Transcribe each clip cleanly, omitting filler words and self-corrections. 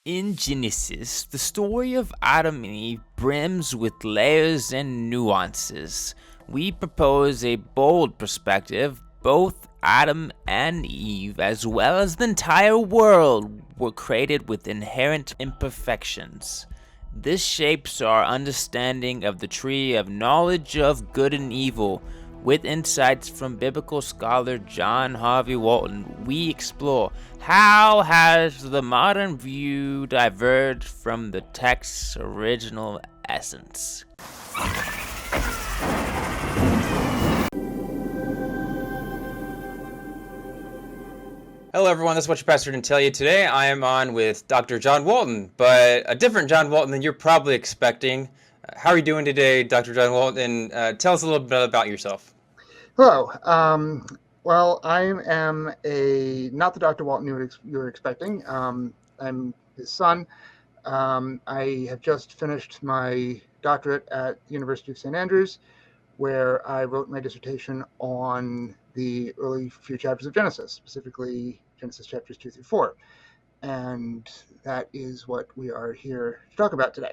In Genesis, the story of Adam and Eve brims with layers and nuances. We propose a bold perspective. Both Adam and Eve, as well as the entire world, were created with inherent imperfections. This shapes our understanding of the tree of knowledge of good and evil. With insights from biblical scholar John Harvey Walton, we explore how has the modern view diverged from the text's original essence. Hello, everyone. This is what your pastor didn't tell you. Today, I am on with Dr. John Walton, but a different John Walton than you're probably expecting. How are you doing today, Dr. John Walton? Tell us a little bit about yourself. Hello. Well, I am not the Dr. Walton you were expecting. I'm his son. I have just finished my doctorate at the University of St. Andrews, where I wrote my dissertation on the early few chapters of Genesis, specifically Genesis chapters 2 through 4. And that is what we are here to talk about today.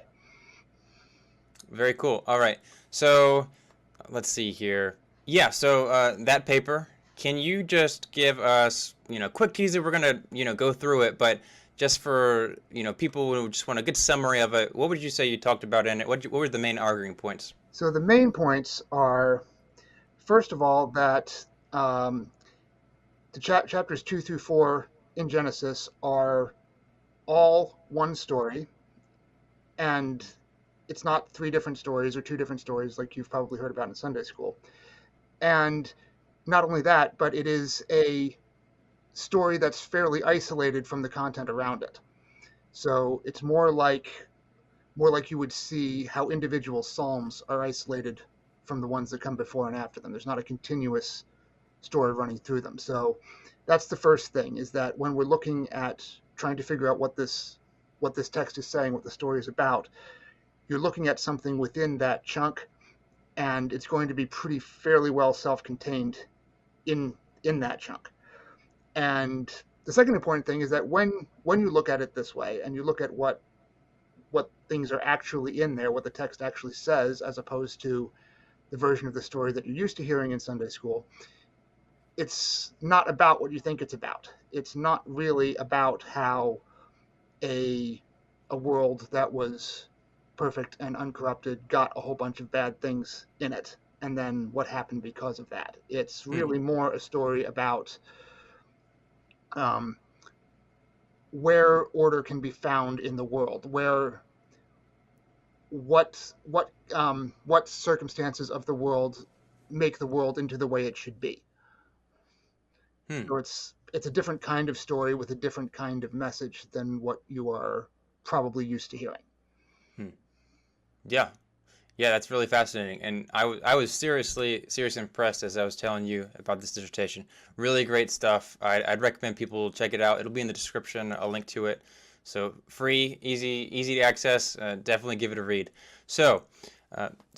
Very cool. All right. So let's see here. Yeah, so that paper, can you just give us, quick teaser? We're going to, go through it, but just for, people who just want a good summary of it, what would you say you talked about in it? What were the main arguing points? So the main points are, first of all, that the chapters 2 through 4 in Genesis are all one story, and it's not three different stories or two different stories like you've probably heard about in Sunday school. And not only that, but it is a story that's fairly isolated from the content around it. So it's more like you would see how individual psalms are isolated from the ones that come before and after them. There's not a continuous story running through them. So that's the first thing, is that when we're looking at trying to figure out what this text is saying, what the story is about, you're looking at something within that chunk, and it's going to be fairly well self-contained in that chunk. And the second important thing is that when you look at it this way, and you look at what things are actually in there, what the text actually says, as opposed to the version of the story that you're used to hearing in Sunday school, it's not about what you think it's about. It's not really about how a world that was perfect and uncorrupted got a whole bunch of bad things in it, and then what happened because of that. It's really more a story about where order can be found in the world, where what circumstances of the world make the world into the way it should be. So it's a different kind of story with a different kind of message than what you are probably used to hearing. Yeah, that's really fascinating, and I was seriously impressed as I was telling you about this dissertation. Really great stuff. I'd recommend people check it out. It'll be in the description, a link to it. So free, easy to access. Definitely give it a read. So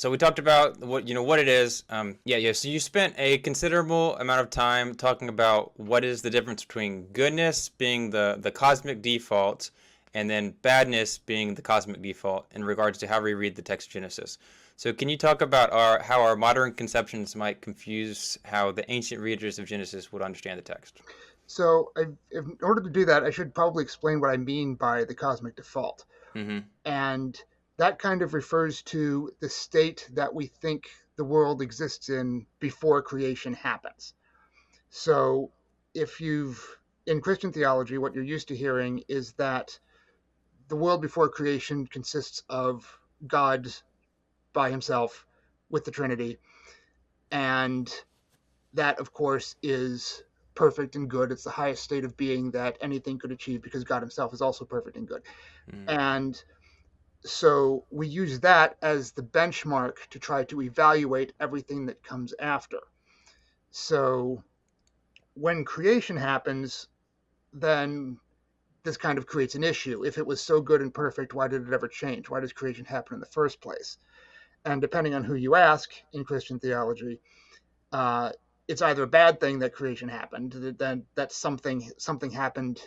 we talked about what it is. So you spent a considerable amount of time talking about what is the difference between goodness being the cosmic default, and then badness being the cosmic default in regards to how we read the text of Genesis. So can you talk about how our modern conceptions might confuse how the ancient readers of Genesis would understand the text? So in order to do that, I should probably explain what I mean by the cosmic default. Mm-hmm. And that kind of refers to the state that we think the world exists in before creation happens. So in Christian theology, what you're used to hearing is that the world before creation consists of God by himself with the Trinity. And that, of course, is perfect and good. It's the highest state of being that anything could achieve, because God himself is also perfect and good. And so we use that as the benchmark to try to evaluate everything that comes after. So when creation happens, then this kind of creates an issue. If it was so good and perfect, why did it ever change? Why does creation happen in the first place? And depending on who you ask in Christian theology, it's either a bad thing that creation happened, that something happened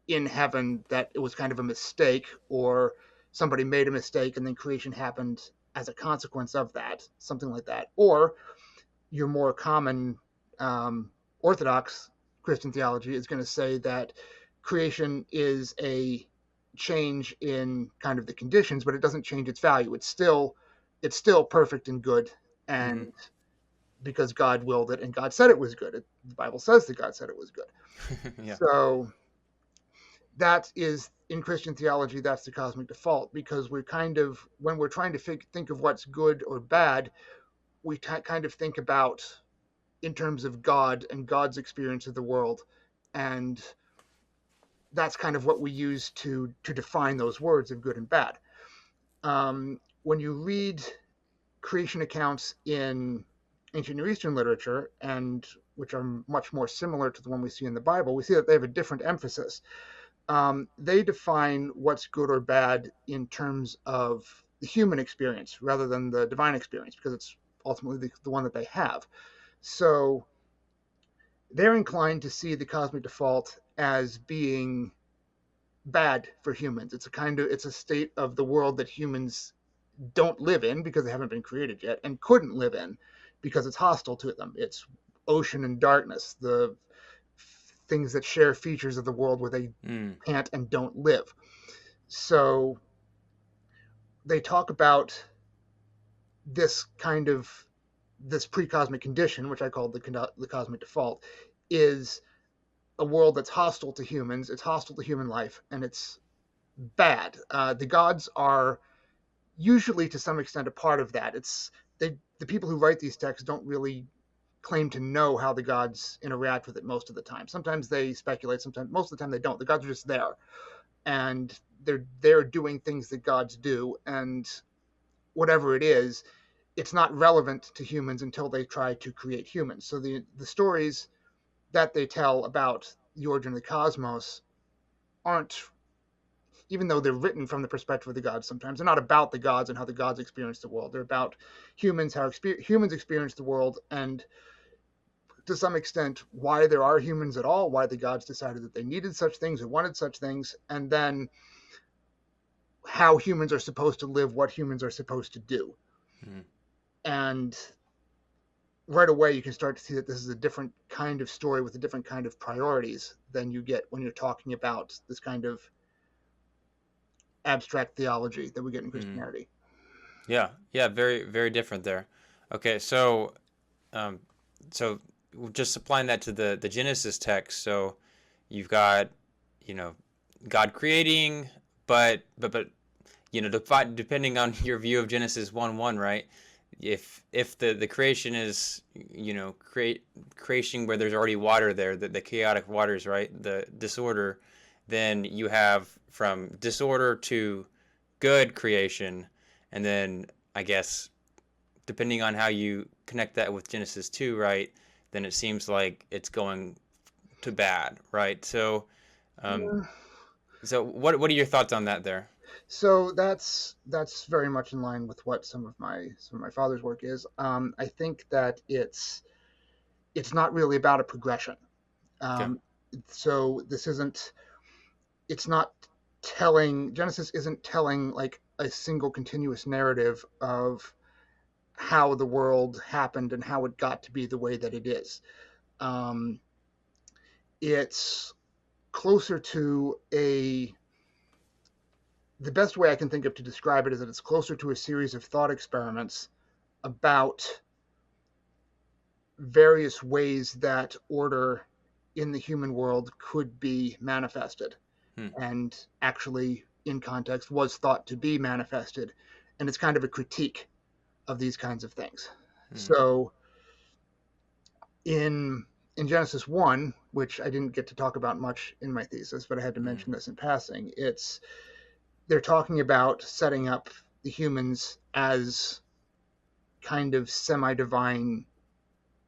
in heaven that it was kind of a mistake, or somebody made a mistake and then creation happened as a consequence of that, something like that. Or your more common Orthodox Christian theology is going to say that creation is a change in kind of the conditions, but it doesn't change its value. It's still perfect and good, and Hmm. because God willed it and God said it was good. The Bible says that God said it was good. Yeah. So that is in Christian theology, that's the cosmic default, because we're kind of, when we're trying to think of what's good or bad, we kind of think about in terms of God and God's experience of the world, and that's kind of what we use to define those words of good and bad. When you read creation accounts in ancient Near Eastern literature, and which are much more similar to the one we see in the Bible, we see that they have a different emphasis. They define what's good or bad in terms of the human experience rather than the divine experience, because it's ultimately the one that they have. So they're inclined to see the cosmic default as being bad for humans. It's a state of the world that humans don't live in because they haven't been created yet, and couldn't live in because it's hostile to them. It's ocean and darkness, the things that share features of the world where they Mm. can't and don't live. So they talk about this kind of this pre-cosmic condition, which I call the cosmic default, is a world that's hostile to humans. It's hostile to human life, and it's bad. The gods are usually, to some extent, a part of that. The people who write these texts don't really claim to know how the gods interact with it most of the time. Sometimes they speculate. Sometimes, most of the time, they don't. The gods are just there, and they're doing things that gods do, and whatever it is, it's not relevant to humans until they try to create humans. So the stories that they tell about the origin of the cosmos aren't, even though they're written from the perspective of the gods, sometimes they're not about the gods and how the gods experience the world. They're about humans, how humans experience the world, and to some extent why there are humans at all, why the gods decided that they needed such things or wanted such things, and then how humans are supposed to live, what humans are supposed to do. Mm. And right away you can start to see that this is a different kind of story with a different kind of priorities than you get when you're talking about this kind of abstract theology that we get in Mm. Christianity. Yeah. Yeah. Very, very different there. Okay. Um, so just applying that to the Genesis text. So you've got, you know, God creating, but depending on your view of Genesis 1:1, right? If the creation is, creation where there's already water there, the chaotic waters, right? The disorder, then you have from disorder to good creation, and then I guess depending on how you connect that with Genesis 2, right? Then it seems like it's going to bad, right? Um, Yeah. so what are your thoughts on that there? So that's very much in line with what some of my father's work is. I think that it's not really about a progression. Okay. Um, so this isn't it's not telling Genesis isn't telling like a single continuous narrative of how the world happened and how it got to be the way that it is. Um, it's closer to a the best way I can think of to describe it is that it's closer to a series of thought experiments about various ways that order in the human world could be manifested, Hmm. and actually in context was thought to be manifested, and it's kind of a critique of these kinds of things. Hmm. So in in Genesis 1, which I didn't get to talk about much in my thesis, but I had to Hmm. mention this in passing, they're talking about setting up the humans as kind of semi-divine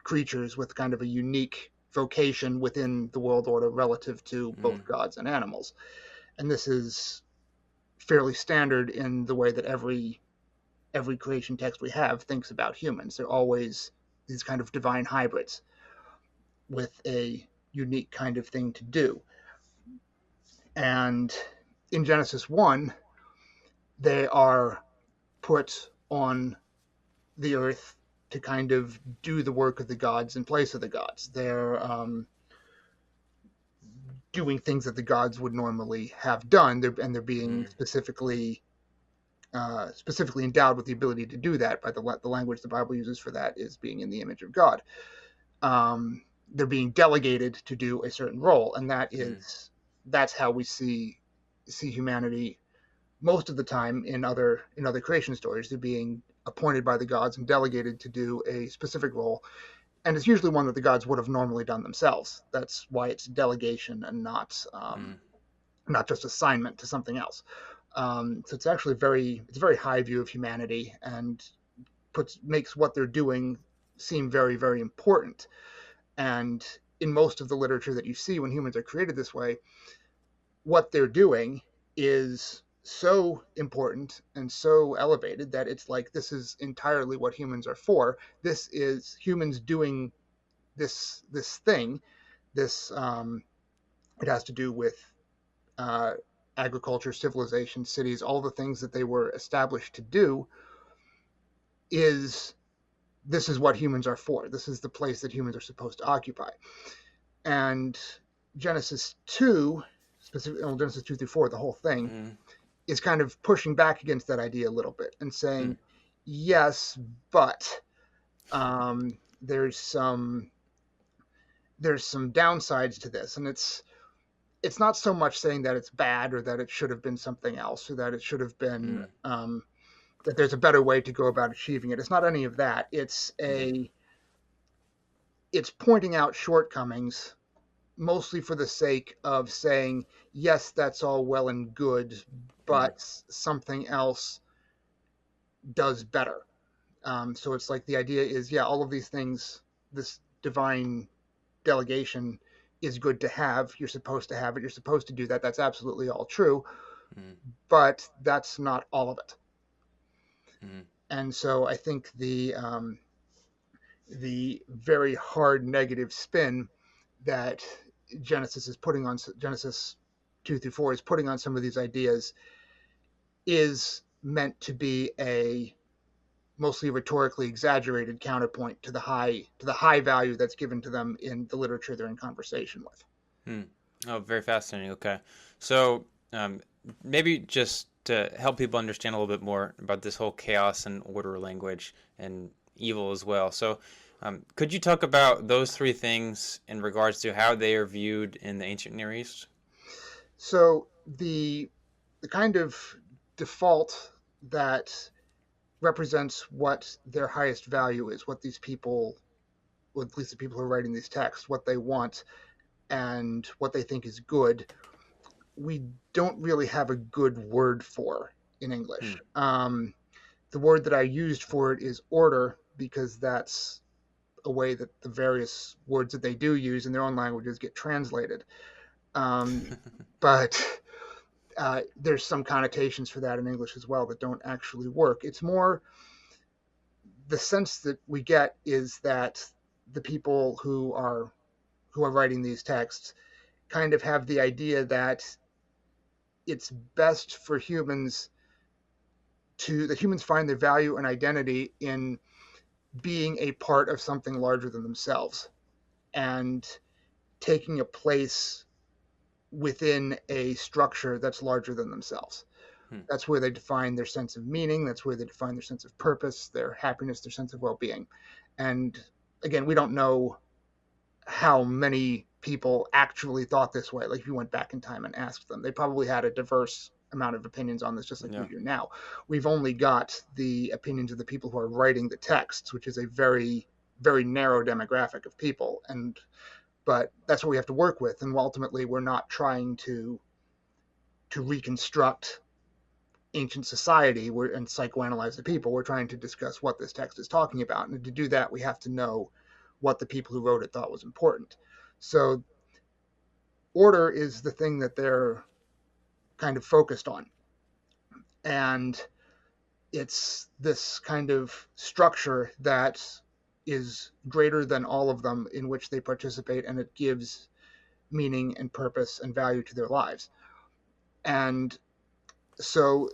creatures with kind of a unique vocation within the world order relative to Hmm. both gods and animals. And this is fairly standard in the way that every creation text we have thinks about humans. They're always these kind of divine hybrids with a unique kind of thing to do. And in Genesis 1, they are put on the earth to kind of do the work of the gods in place of the gods. They're doing things that the gods would normally have done, and they're being Mm. specifically endowed with the ability to do that by the language the Bible uses for that is being in the image of God. They're being delegated to do a certain role, and Mm. that's how we see humanity most of the time in other creation stories. They're being appointed by the gods and delegated to do a specific role, and it's usually one that the gods would have normally done themselves. That's why it's delegation and Mm. not just assignment to something else. So it's actually it's a very high view of humanity, and makes what they're doing seem very, very important. And in most of the literature that you see when humans are created this way, what they're doing is so important and so elevated that it's like this is entirely what humans are for. This is humans doing this thing. This It has to do with uh, agriculture, civilization, cities, all the things that they were established to do. Is This is what humans are for. This is the place that humans are supposed to occupy. And Genesis 2, specifically Genesis 2 through 4, the whole thing Mm. is kind of pushing back against that idea a little bit and Mm. saying, yes, but there's some downsides to this, and it's not so much saying that it's bad or that it should have been something else or that it should have been Mm. that there's a better way to go about achieving it. It's not any of that. Mm. It's pointing out shortcomings mostly for the sake of saying, yes, that's all well and good, Mm. but something else does better. So it's like the idea is, yeah, all of these things, this divine delegation is good to have. You're supposed to have it. You're supposed to do that. That's absolutely all true, Mm. but that's not all of it. Mm. And so I think the very hard negative spin that Genesis 2 through 4 is putting on some of these ideas is meant to be a mostly rhetorically exaggerated counterpoint to the high value that's given to them in the literature they're in conversation with. Mm. Oh, very fascinating. Okay. So, maybe just to help people understand a little bit more about this whole chaos and order language and evil as well. So, could you talk about those three things in regards to how they are viewed in the ancient Near East? So the kind of default that represents what their highest value is, what these people, or at least the people who are writing these texts, what they want and what they think is good, we don't really have a good word for in Hmm. English. The word that I used for it is order because that's a way that the various words that they do use in their own languages get translated. Um, but there's some connotations for that in English as well that don't actually work. It's more the sense that we get is that the people who are writing these texts kind of have the idea that it's best for humans that humans find their value and identity in being a part of something larger than themselves and taking a place within a structure that's larger than themselves. Hmm. That's where they define their sense of meaning. That's where they define their sense of purpose, their happiness, their sense of well being. And again, we don't know how many people actually thought this way. Like if you went back in time and asked them, they probably had a diverse amount of opinions on this, just like we Yeah. do now. We've only got the opinions of the people who are writing the texts, which is a very, very narrow demographic of people. But that's what we have to work with. And ultimately, we're not trying to reconstruct ancient society and psychoanalyze the people. We're trying to discuss what this text is talking about. And to do that, we have to know what the people who wrote it thought was important. So order is the thing that they're kind of focused on. And it's this kind of structure that is greater than all of them in which they participate, and it gives meaning and purpose and value to their lives. And so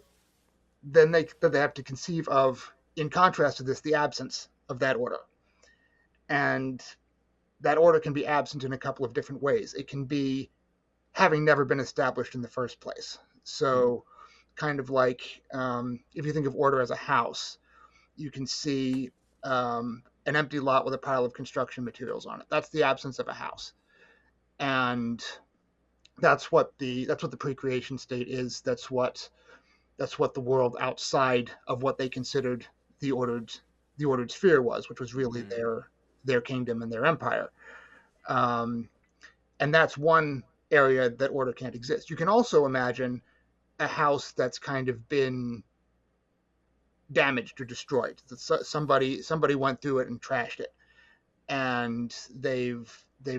then they have to conceive of, in contrast to this, the absence of that order. And that order can be absent in a couple of different ways. It can be having never been established in the first place. So kind of like if you think of order as a house, you can see an empty lot with a pile of construction materials on it. That's the absence of a house. And that's what the pre-creation state is. That's what the world outside of what they considered the ordered sphere was, which was really their kingdom and their empire. And that's one area that order can't exist. You can also imagine a house that's kind of been damaged or destroyed. Somebody went through it and trashed it, and they've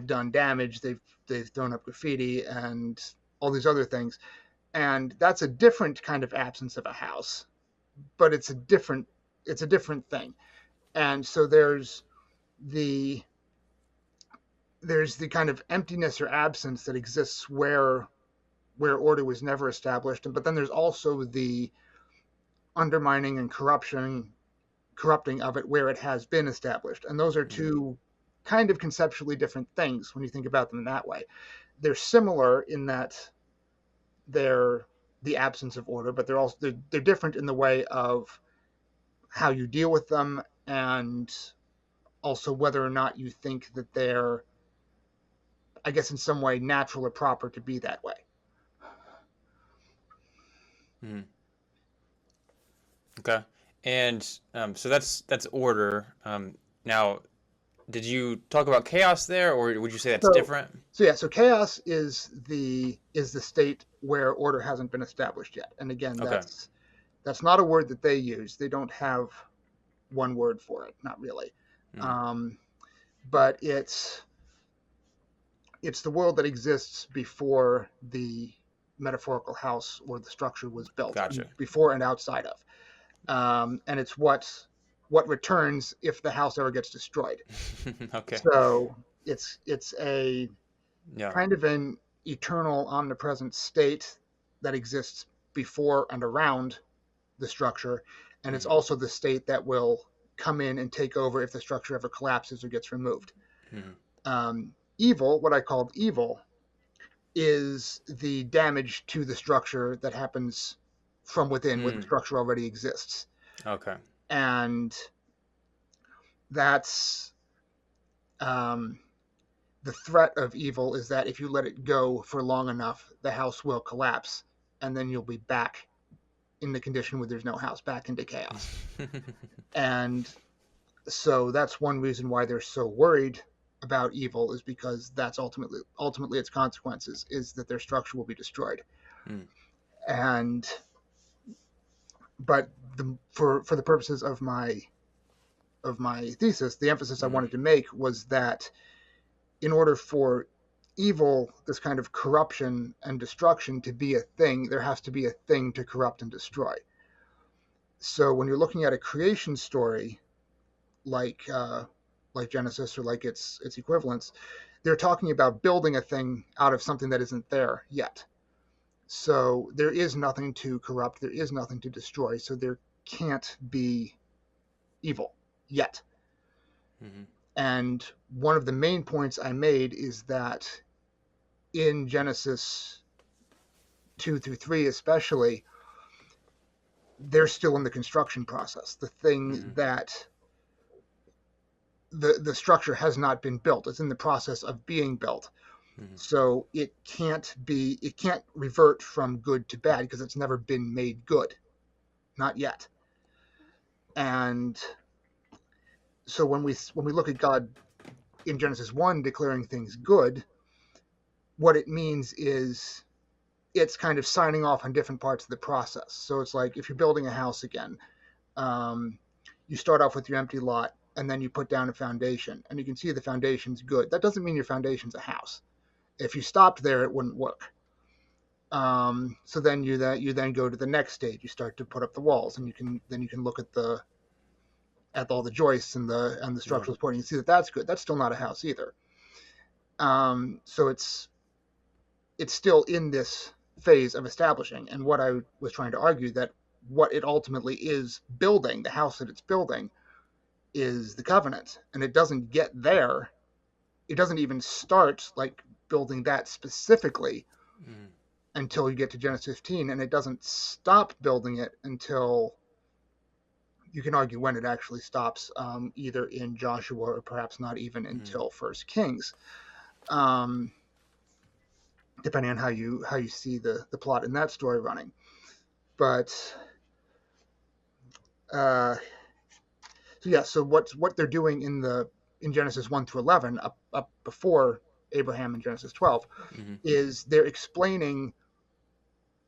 done damage. They've thrown up graffiti and all these other things, and that's a different kind of absence of a house, but it's a different thing. And so there's the kind of emptiness or absence that exists where order was never established, but then there's also the undermining and corrupting of it where it has been established. And those are two kind of conceptually different things when you think about them in that way. They're similar in that they're the absence of order, but they're different in the way of how you deal with them, and also whether or not you think that they're, I guess, in some way natural or proper to be that way. Okay. And so that's order. Now, did you talk about chaos there, or would you say that's different? So chaos is the state where order hasn't been established yet. And again, that's not a word that they use. They don't have one word for it, not really. But it's the world that exists before the metaphorical house or the structure was built. Gotcha. Before and outside of. And it's what returns if the house ever gets destroyed. Okay. So it's a kind of an eternal, omnipresent state that exists before and around the structure, and it's also the state that will come in and take over if the structure ever collapses or gets removed. Evil, what I called evil, is the damage to the structure that happens from within when the structure already exists. Okay. And that's the threat of evil is that if you let it go for long enough, the house will collapse, and then you'll be back in the condition where there's no house, back into chaos. And so that's one reason why they're so worried about evil, is because that's ultimately its consequences is that their structure will be destroyed. And but for the purposes of my thesis, the emphasis I wanted to make was that in order for evil, this kind of corruption and destruction, to be a thing, there has to be a thing to corrupt and destroy. So when you're looking at a creation story like Genesis or like its equivalents, they're talking about building a thing out of something that isn't there yet. So there is nothing to corrupt, there is nothing to destroy, so there can't be evil yet. And one of the main points I made is that in Genesis 2 through 3 especially, they're still in the construction process. The thing that the structure has not been built. It's in the process of being built. So it can't revert from good to bad because it's never been made good. Not yet. And so when we look at God in Genesis 1 declaring things good, what it means is it's kind of signing off on different parts of the process. So it's like if you're building a house again, you start off with your empty lot and then you put down a foundation and you can see the foundation's good. That doesn't mean your foundation's a house. If you stopped there, it wouldn't work. So then you then go to the next stage. You start to put up the walls, and you can look at all the joists and the structural support, and you see that that's good. That's still not a house either. So it's still in this phase of establishing. And what I was trying to argue, that what it ultimately is building, the house that it's building, is the covenant. And it doesn't get there. It doesn't even start like building that specifically Mm. until you get to Genesis 15, and it doesn't stop building it until, you can argue when it actually stops, either in Joshua or perhaps not even until First Kings, um, depending on how you see the plot in that story running. But so what they're doing in Genesis 1 through 11, up before Abraham in Genesis 12, Mm-hmm. is they're explaining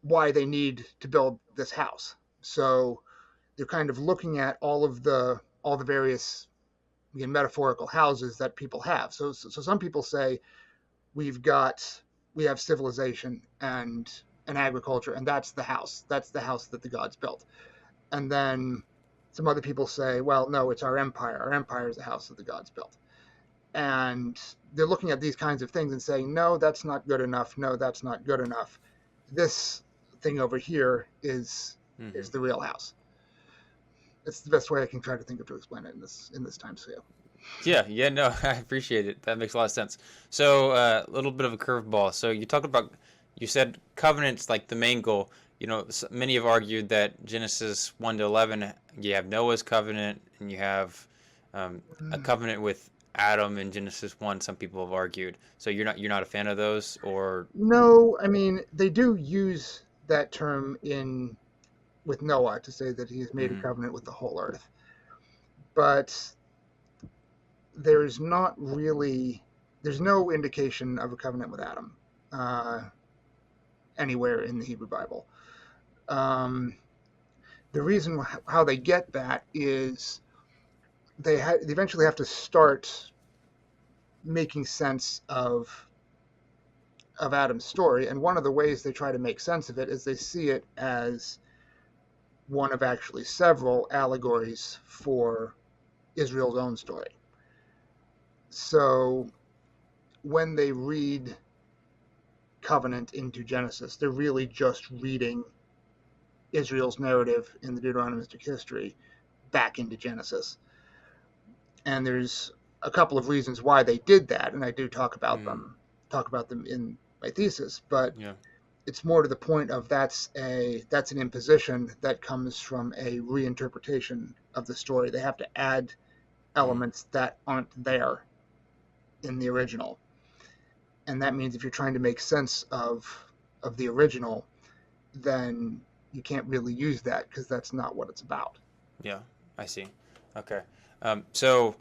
why they need to build this house. So they're kind of looking at all the various, again, metaphorical houses that people have. So some people say we have civilization and agriculture, and that's the house. That's the house that the gods built. And then some other people say, well, no, it's our empire. Our empire is the house that the gods built. And they're looking at these kinds of things and saying, no, that's not good enough. No, that's not good enough. This thing over here is the real house. It's the best way I can try to think of to explain it in this time scale. Yeah, no, I appreciate it. That makes a lot of sense. So, a little bit of a curveball. So, you said covenant's like the main goal. Many have argued that Genesis 1 to 11, you have Noah's covenant, and you have a covenant with Adam in Genesis 1. Some people have argued. So, you're not a fan of those, or? No, I mean, they do use that term with Noah to say that he has made a Mm-hmm. covenant with the whole earth. But there's no indication of a covenant with Adam anywhere in the Hebrew Bible. The reason how they get that is they eventually have to start making sense of Adam's story, and one of the ways they try to make sense of it is they see it as one of actually several allegories for Israel's own story. So when they read covenant into Genesis, they're really just reading Israel's narrative in the Deuteronomistic history back into Genesis. And there's a couple of reasons why they did that, and I do talk about them in my thesis, but Yeah. it's more to the point of that's an imposition that comes from a reinterpretation of the story. They have to add elements that aren't there in the original. And that means if you're trying to make sense of the original, then you can't really use that because that's not what it's about. Yeah, I see. Okay. So,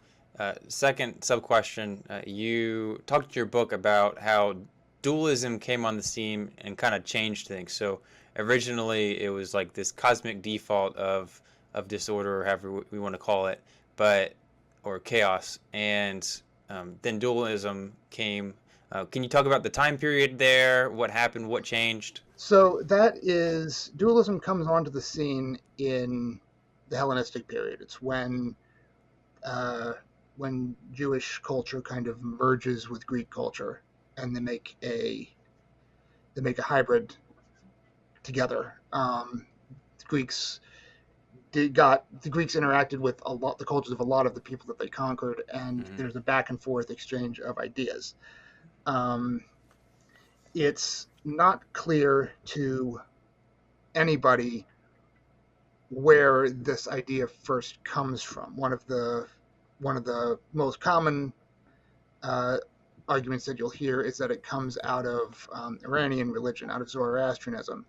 second sub question, you talked in your book about how dualism came on the scene and kind of changed things. So originally it was like this cosmic default of disorder, or however we want to call it, or chaos, and then dualism came. Can you talk about the time period there? What happened? What changed? So dualism comes onto the scene in the Hellenistic period. It's when Jewish culture kind of merges with Greek culture, and they make a hybrid together. The Greeks interacted with the cultures of a lot of the people that they conquered, and there's a back and forth exchange of ideas. It's not clear to anybody where this idea first comes from. One of the most common arguments that you'll hear is that it comes out of Iranian religion, out of Zoroastrianism,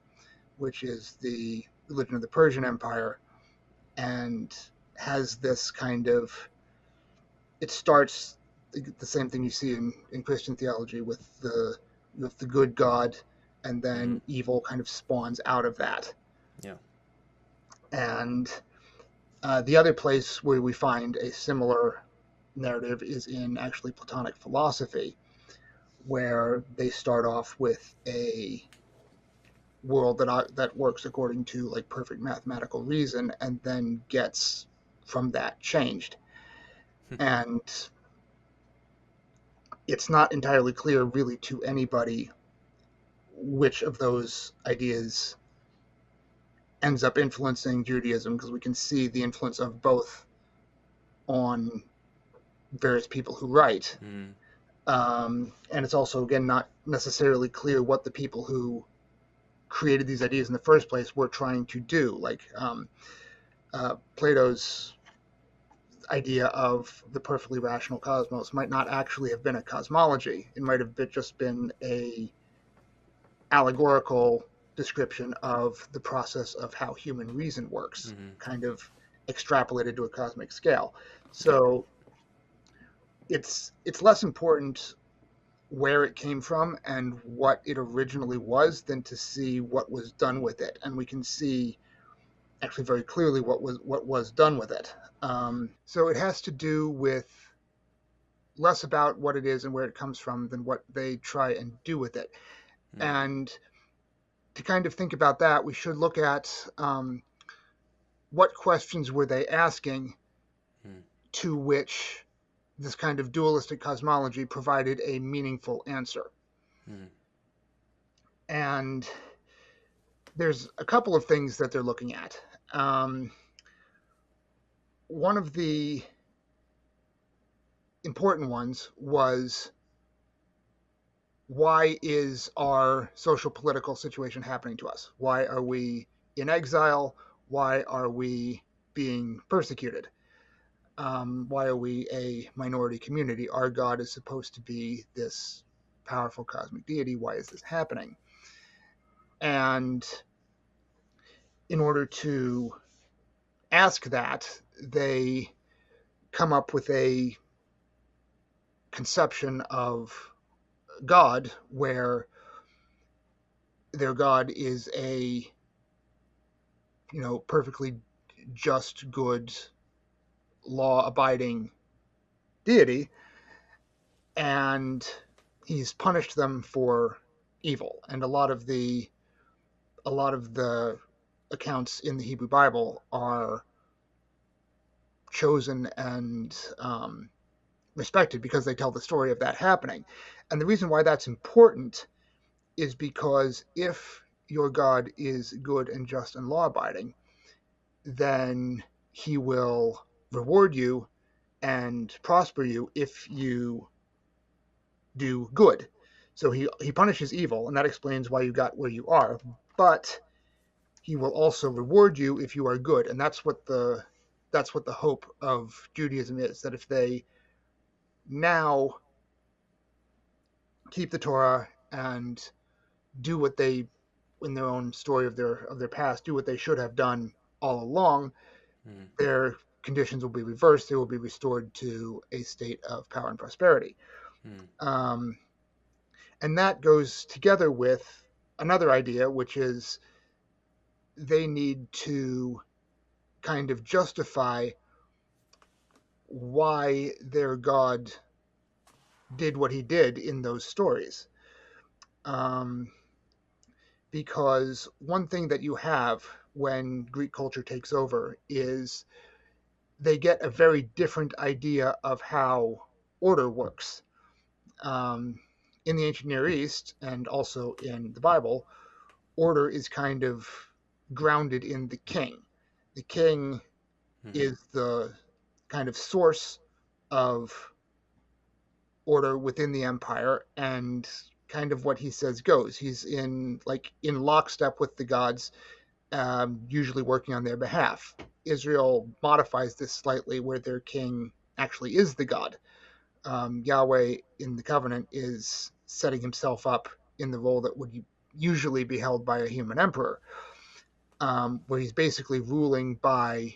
which is the religion of the Persian Empire, and has this kind of, it starts the same thing you see in Christian theology with the good God, and then evil kind of spawns out of that. Yeah. And the other place where we find a similar narrative is in actually Platonic philosophy, where they start off with a world that works according to like perfect mathematical reason, and then gets from that changed. And it's not entirely clear really to anybody which of those ideas ends up influencing Judaism, because we can see the influence of both on various people who write. Mm. And it's also, again, not necessarily clear what the people who created these ideas in the first place were trying to do. Like Plato's idea of the perfectly rational cosmos might not actually have been a cosmology. It might have just been a allegorical description of the process of how human reason works, kind of extrapolated to a cosmic scale. So it's less important where it came from and what it originally was than to see what was done with it. And we can see actually very clearly what was done with it. So it has to do with less about what it is and where it comes from than what they try and do with it. And to kind of think about that, we should look at what questions were they asking to which this kind of dualistic cosmology provided a meaningful answer. And there's a couple of things that they're looking at. One of the important ones was, why is our social political situation happening to us? Why are we in exile? Why are we being persecuted? Why are we a minority community? Our God is supposed to be this powerful cosmic deity. Why is this happening? And in order to ask that, they come up with a conception of God where their God is a, perfectly just, good, law-abiding deity, and he's punished them for evil. And a lot of the accounts in the Hebrew Bible are chosen and respected because they tell the story of that happening. And the reason why that's important is because if your God is good and just and law-abiding, then he will reward you and prosper you if you do good. So he punishes evil, and that explains why you got where you are. But he will also reward you if you are good, and that's what the hope of Judaism is. That if they now keep the Torah and do what they, in their own story of their past, do what they should have done all along, their conditions will be reversed. They will be restored to a state of power and prosperity. And that goes together with another idea, which is they need to kind of justify why their God did what he did in those stories. Because one thing that you have when Greek culture takes over is they get a very different idea of how order works. In the ancient Near East and also in the Bible, order is kind of grounded in the king. The king is the kind of source of order within the empire, and kind of what he says goes. He's in lockstep with the gods, usually working on their behalf. Israel modifies this slightly, where their king actually is the god. Yahweh in the covenant is setting himself up in the role that would usually be held by a human emperor, where he's basically ruling by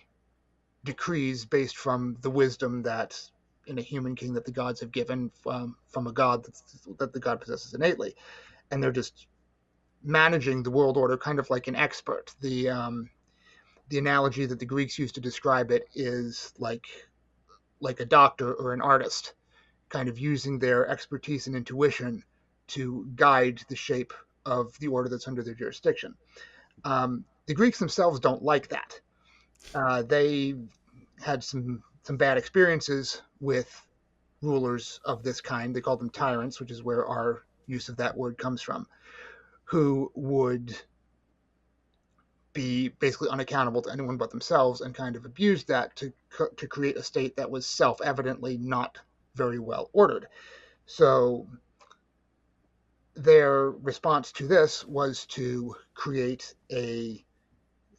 decrees based from the wisdom that in a human king that the gods have given from a god that the god possesses innately, and they're just managing the world order kind of like an expert. The analogy that the Greeks used to describe it is like a doctor or an artist, kind of using their expertise and intuition to guide the shape of the order that's under their jurisdiction. The Greeks themselves don't like that. They had some bad experiences with rulers of this kind. They called them tyrants, which is where our use of that word comes from, who would be basically unaccountable to anyone but themselves, and kind of abused that to create a state that was self-evidently not very well ordered. So their response to this was to create a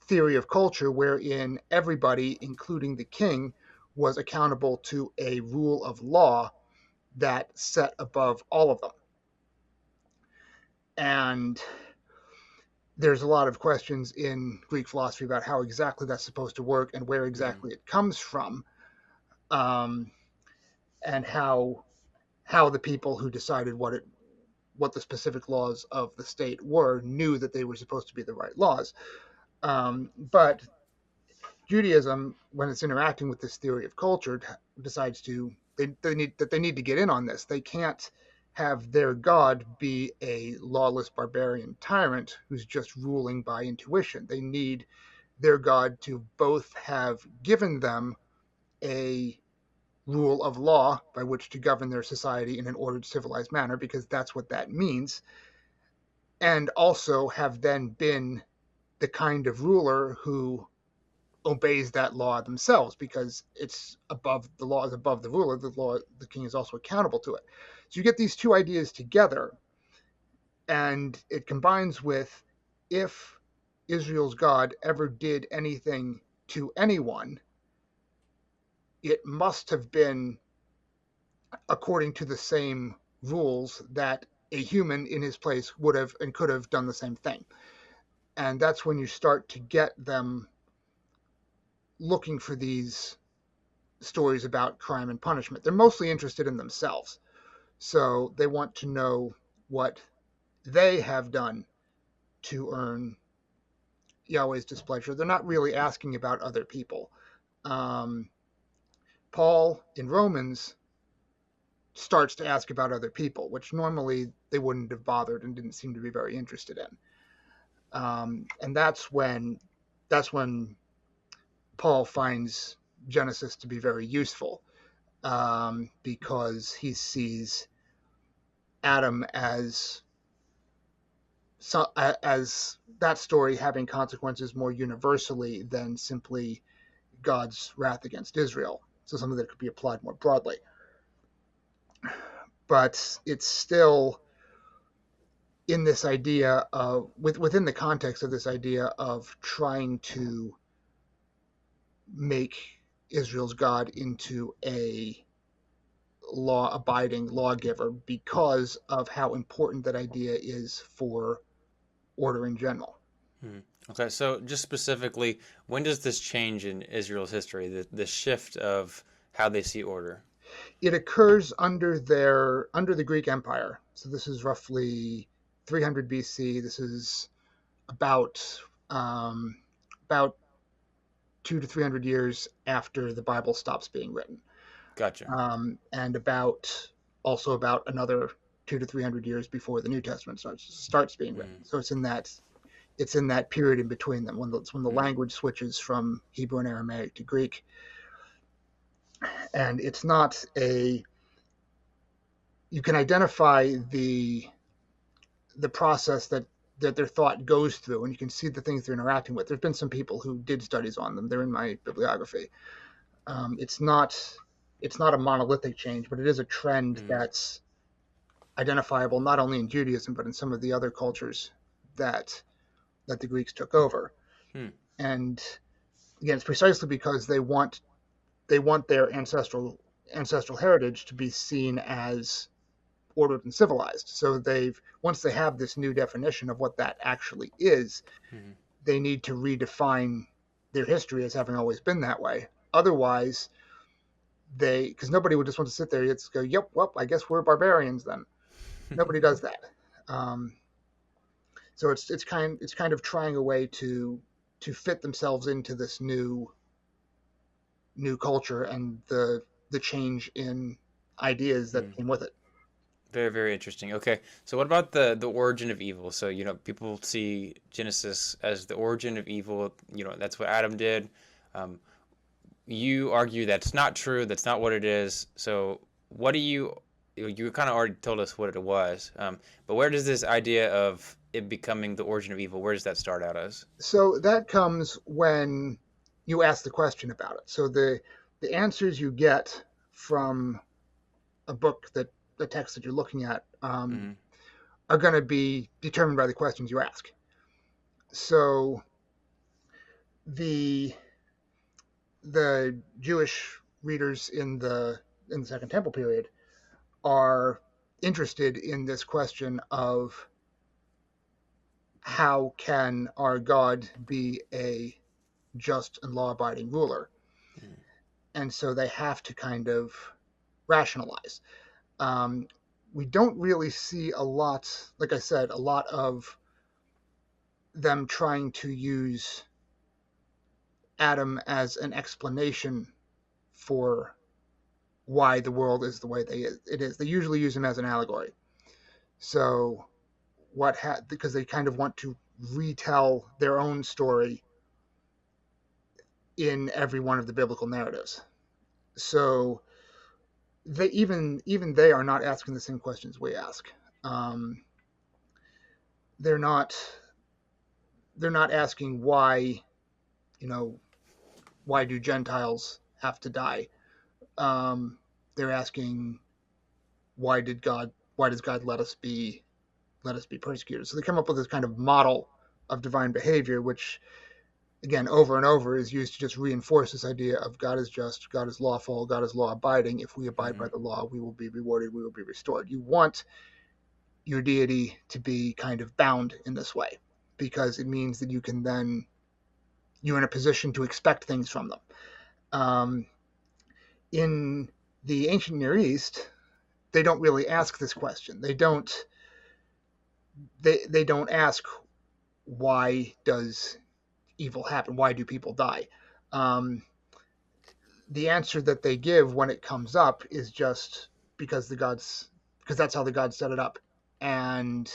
theory of culture wherein everybody, including the king, was accountable to a rule of law that set above all of them. And there's a lot of questions in Greek philosophy about how exactly that's supposed to work and where exactly it comes from, and how the people who decided what the specific laws of the state were knew that they were supposed to be the right laws. But Judaism, when it's interacting with this theory of culture, decides they need to get in on this. They can't have their God be a lawless barbarian tyrant who's just ruling by intuition. They need their God to both have given them a rule of law by which to govern their society in an ordered, civilized manner, because that's what that means, and also have then been the kind of ruler who obeys that law themselves, because it's above the law is above the ruler. The king is also accountable to it. So you get these two ideas together, and it combines with, if Israel's God ever did anything to anyone, it must have been according to the same rules that a human in his place would have and could have done the same thing. And that's when you start to get them looking for these stories about crime and punishment. They're mostly interested in themselves. So they want to know what they have done to earn Yahweh's displeasure. They're not really asking about other people. Paul in Romans starts to ask about other people, which normally they wouldn't have bothered and didn't seem to be very interested in. And that's when Paul finds Genesis to be very useful, because he sees Adam as that story having consequences more universally than simply God's wrath against Israel. So something that could be applied more broadly. But it's still in this idea of, within the context of this idea of trying to make Israel's God into a law-abiding lawgiver, because of how important that idea is for order in general. Okay, so just specifically, when does this change in Israel's history, the shift of how they see order? It occurs under the Greek Empire. So this is roughly 300 BC. This is about 200 to 300 years after the Bible stops being written. Gotcha. And also about another 200 to 300 years before the New Testament starts being written. So it's in that period in between them, when the language switches from Hebrew and Aramaic to Greek. And it's not you can identify the process that their thought goes through, and you can see the things they're interacting with. There's been some people who did studies on them. They're in my bibliography. It's not a monolithic change, but it is a trend that's identifiable not only in Judaism but in some of the other cultures that the Greeks took over. And again, it's precisely because they want their ancestral heritage to be seen as ordered and civilized. So once they have this new definition of what that actually is, they need to redefine their history as having always been that way. Otherwise, because nobody would just want to sit there and go, yep, well, I guess we're barbarians then. Nobody does that. So it's kind of trying a way to fit themselves into this new culture and the change in ideas that came with it. Very, very interesting. Okay, so what about the origin of evil? So, people see Genesis as the origin of evil. That's what Adam did. You argue that's not true. That's not what it is. So what do you kind of already told us what it was. But where does this idea of it becoming the origin of evil? Where does that start out as? So that comes when you ask the question about it. So the answers you get from a book, that the text that you're looking at, Mm-hmm. are going to be determined by the questions you ask. So the the Jewish readers in the Second Temple period are interested in this question of how can our God be a just and law-abiding ruler, and so they have to kind of rationalize. Um, we don't really see a lot, like I said, a lot of them trying to use Adam as an explanation for why the world is the way it is. They usually use him as an allegory. So because they kind of want to retell their own story in every one of the biblical narratives. So even they are not asking the same questions we ask. Um, they're not they're not asking why, you know, why do Gentiles have to die. They're asking why does God let us be persecuted. So they come up with this kind of model of divine behavior, which again over and over is used to just reinforce this idea of God is just, God is lawful, God is law abiding. If we abide Mm-hmm. by the law, we will be rewarded, we will be restored. You want your deity to be kind of bound in this way because it means that you're in a position to expect things from them. Um, in the ancient Near East, they don't really ask this question. They don't ask why does evil happen? Why do people die? Um, the answer that they give when it comes up is just because that's how the gods set it up, and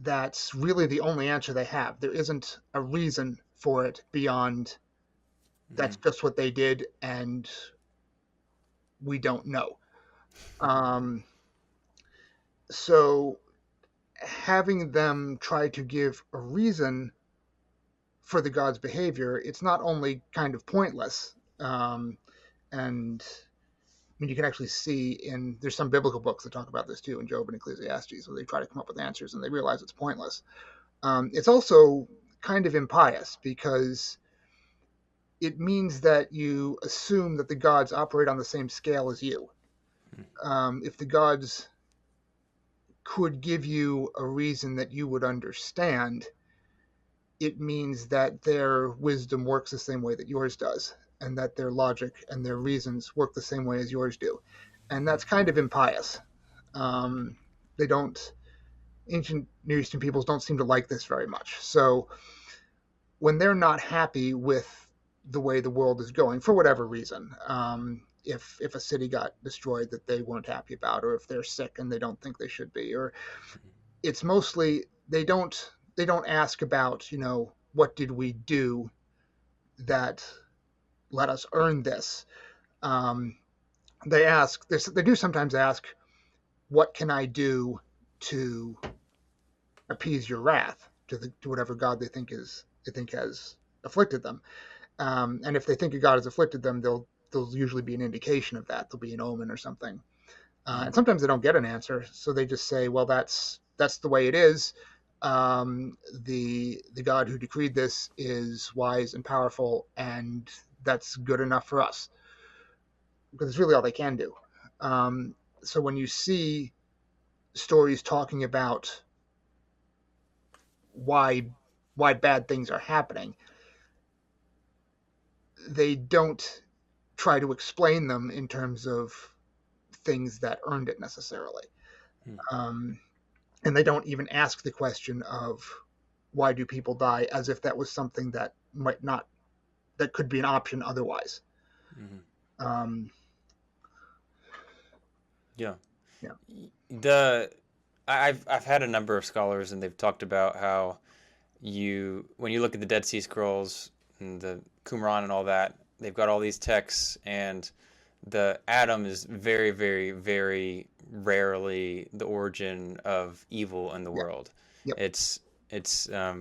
that's really the only answer they have. There isn't a reason for it beyond Mm-hmm. that's just what they did, and we don't know. Um, so having them try to give a reason for the god's behavior, it's not only kind of pointless, and I mean, you can actually see there's some biblical books that talk about this too, in Job and Ecclesiastes, where they try to come up with answers and they realize it's pointless. It's also kind of impious because it means that you assume that the gods operate on the same scale as you. If the gods could give you a reason that you would understand, it means that their wisdom works the same way that yours does, and that their logic and their reasons work the same way as yours do. And that's kind of impious. Um, they don't, ancient Near Eastern peoples don't seem to like this very much. So when they're not happy with the way the world is going, for whatever reason, if a city got destroyed that they weren't happy about, or if they're sick and they don't think they should be, or it's mostly they don't ask about, what did we do that let us earn this. Um, they do sometimes ask, what can I do to appease your wrath, to whatever god they think has afflicted them. And if they think a god has afflicted them, there'll usually be an indication of that. There'll be an omen or something. Mm-hmm. And sometimes they don't get an answer, so they just say, well, that's the way it is. The god who decreed this is wise and powerful, and that's good enough for us, because it's really all they can do. Um, so when you see stories talking about why why bad things are happening, they don't try to explain them in terms of things that earned it necessarily. Um, and they don't even ask the question of why do people die, as if that was something that might not that could be an option otherwise. Mm-hmm. Um, Yeah. yeah. The I've had a number of scholars and they've talked about how when you look at the Dead Sea Scrolls and the Qumran and all that, they've got all these texts, and the Adom is very, very, very rarely the origin of evil in the Yeah. world. Yep. It's a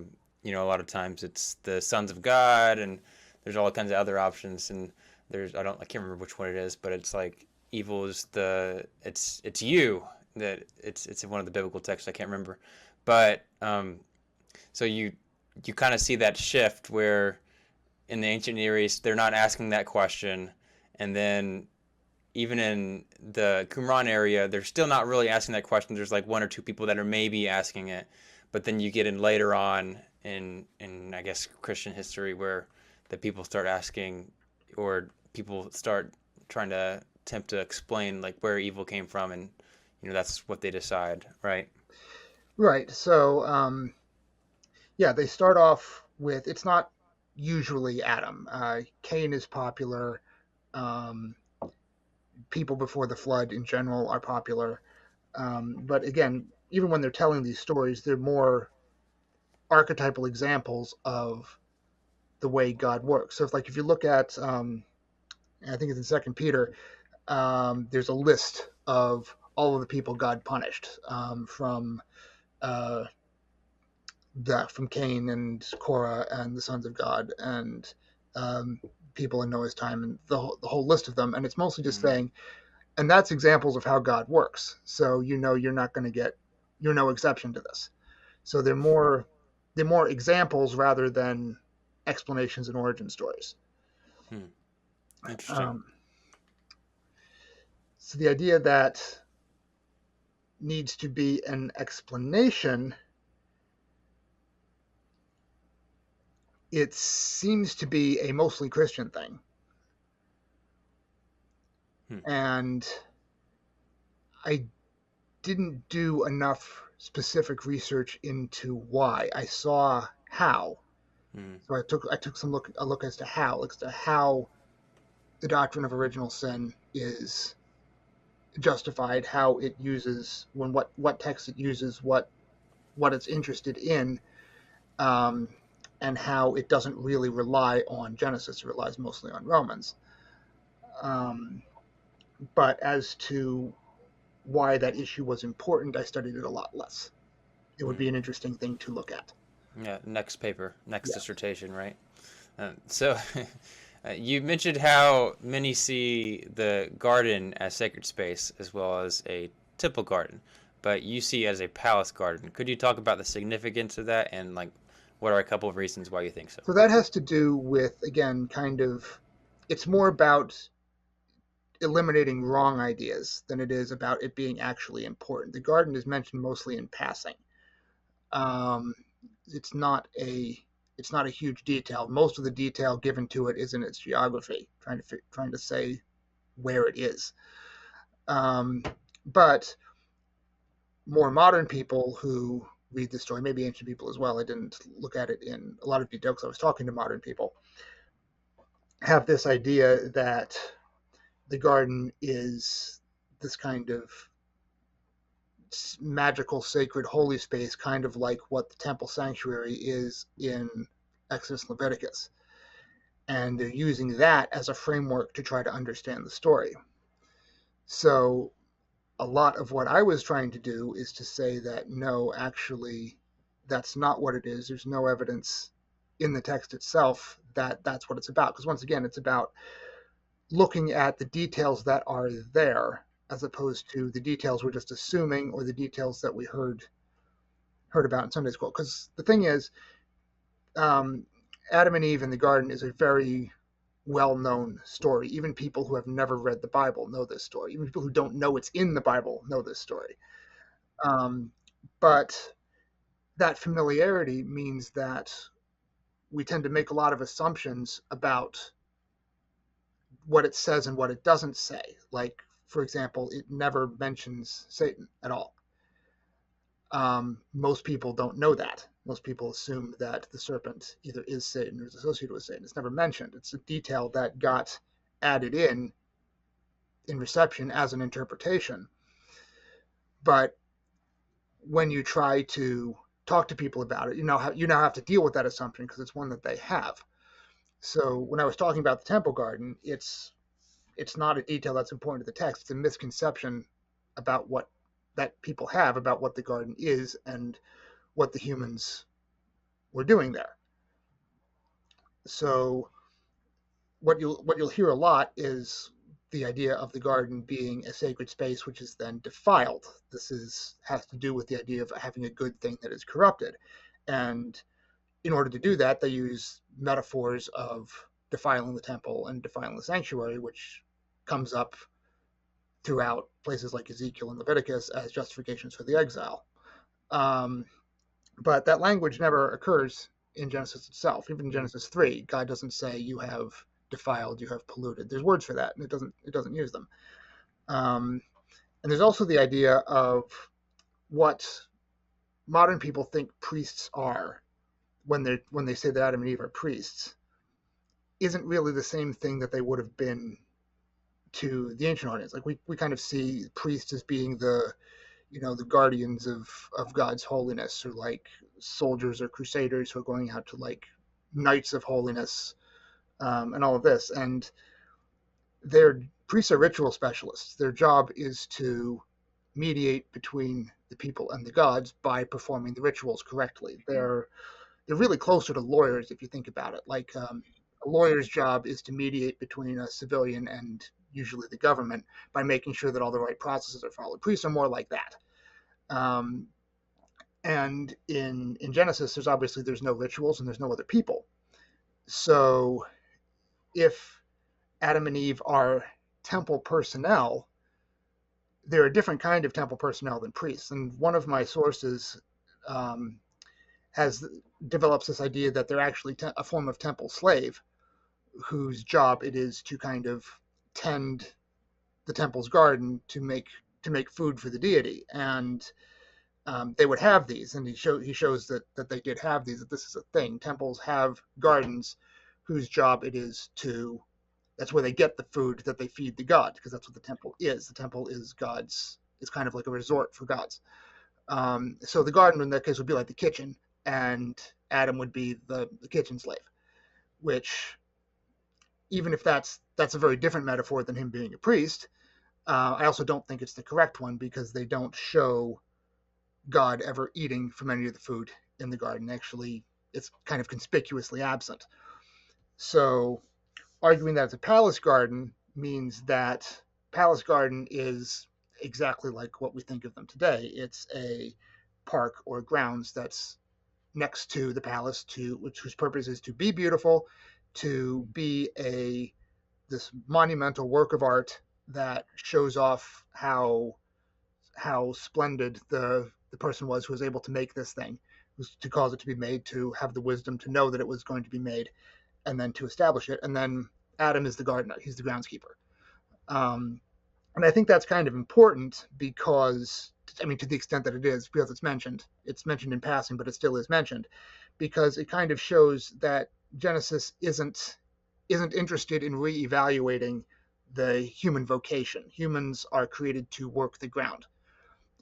lot of times it's the sons of God, and there's all kinds of other options, and I can't remember which one it is, but it's like evil is it's you, that it's in one of the biblical texts, I can't remember, but so you kind of see that shift where in the ancient Near East they're not asking that question, and then even in the Qumran area, they're still not really asking that question. There's like one or two people that are maybe asking it, but then you get in later on in I guess Christian history where the people start asking, or people start trying to attempt to explain like where evil came from, and that's what they decide, right? Right. So, yeah, they start off with it's not usually Adam. Cain is popular. Um, People before the flood in general are popular. But again, even when they're telling these stories, they're more archetypal examples of the way God works. So, if you look at, I think it's in Second Peter, there's a list of all of the people God punished, uh, from Cain and Korah and the sons of God and um, people in Noah's time, and the whole list of them. And it's mostly just Mm-hmm. saying, and that's examples of how God works. So you're not going to you're no exception to this. So they're more examples rather than explanations and origin stories. Hmm. Interesting. Um, so the idea that needs to be an explanation, it seems to be a mostly Christian thing. Hmm. And I didn't do enough specific research into why. I saw how. Hmm. So I took a look as to how the doctrine of original sin is justified, how it uses what text it uses, what it's interested in, um, and how it doesn't really rely on Genesis. It relies mostly on Romans. Um, but as to why that issue was important, I studied it a lot less. It would Hmm. be an interesting thing to look at. Yeah, next paper, next Yeah. dissertation, right? So you mentioned how many see the garden as sacred space as well as a temple garden, but you see it as a palace garden. Could you talk about the significance of that, and like what are a couple of reasons why you think so? So that has to do with, again, it's more about eliminating wrong ideas than it is about it being actually important. The garden is mentioned mostly in passing. Um, it's not a it's not a huge detail. Most of the detail given to it is in its geography, trying to say where it is. Um, but more modern people who read the story, maybe ancient people as well, I didn't look at it in a lot of detail because I was talking to modern people, have this idea that the garden is this kind of magical, sacred, holy space, kind of like what the temple sanctuary is in Exodus and Leviticus. And they're using that as a framework to try to understand the story. So, a lot of what I was trying to do is to say that no, actually, that's not what it is. There's no evidence in the text itself that that's what it's about. Because once again, it's about looking at the details that are there as opposed to the details we're just assuming or the details that we heard about in Sunday school. Because the thing is, um, Adam and Eve in the garden is a very well-known story. Even people who have never read the Bible know this story. Even people who don't know it's in the Bible know this story. Um, but that familiarity means that we tend to make a lot of assumptions about what it says and what it doesn't say. Like, for example, it never mentions Satan at all. Most people don't know that. Most people assume that the serpent either is Satan or is associated with Satan. It's never mentioned. It's a detail that got added in reception as an interpretation. But when you try to talk to people about it, you now have to deal with that assumption because it's one that they have. So when I was talking about the temple garden, it's not a detail that's important to the text. It's a misconception about what that people have about what the garden is and what the humans were doing there. So what you'll hear a lot is the idea of the garden being a sacred space which is then defiled. Has to do with the idea of having a good thing that is corrupted. And in order to do that, they use metaphors of defiling the temple and defiling the sanctuary, which comes up throughout places like Ezekiel and Leviticus as justifications for the exile. But that language never occurs in Genesis itself. Even in Genesis 3, God doesn't say you have defiled, you have polluted. There's words for that, and it doesn't use them. And there's also the idea of what modern people think priests are when they say that Adam and Eve are priests isn't really the same thing that they would have been to the ancient audience. Like we kind of see priests as being the guardians of God's holiness, or like soldiers or crusaders who are going out to like knights of holiness, and all of this. And priests are ritual specialists. Their job is to mediate between the people and the gods by performing the rituals correctly. They're really closer to lawyers if you think about it. Like a lawyer's job is to mediate between a civilian and usually the government by making sure that all the right processes are followed. Priests are more like that. And in Genesis, there's no rituals and there's no other people. So if Adam and Eve are temple personnel, they're a different kind of temple personnel than priests. And one of my sources develops this idea that they're actually a form of temple slave whose job it is to kind of tend the temple's garden to make food for the deity. And they would have these, and he shows that they did have these, that this is a thing. Temples have gardens whose job it is that's where they get the food that they feed the god, because that's what the temple is. The temple is God's, it's kind of like a resort for gods. So the garden in that case would be like the kitchen, and Adam would be the kitchen slave, which, even if that's a very different metaphor than him being a priest, I also don't think it's the correct one, because they don't show God ever eating from any of the food in the garden. Actually, it's kind of conspicuously absent. So arguing that it's a palace garden means that palace garden is exactly like what we think of them today. It's a park or grounds that's next to the palace, whose purpose is to be beautiful, to be this monumental work of art that shows off how splendid the person was who was able to make this thing, to cause it to be made, to have the wisdom to know that it was going to be made, and then to establish it. And then Adam is the gardener; he's the groundskeeper. And I think that's kind of important because, I mean, to the extent that it is, because it's mentioned in passing, but it still is mentioned, because it kind of shows that Genesis isn't interested in reevaluating the human vocation. Humans are created to work the ground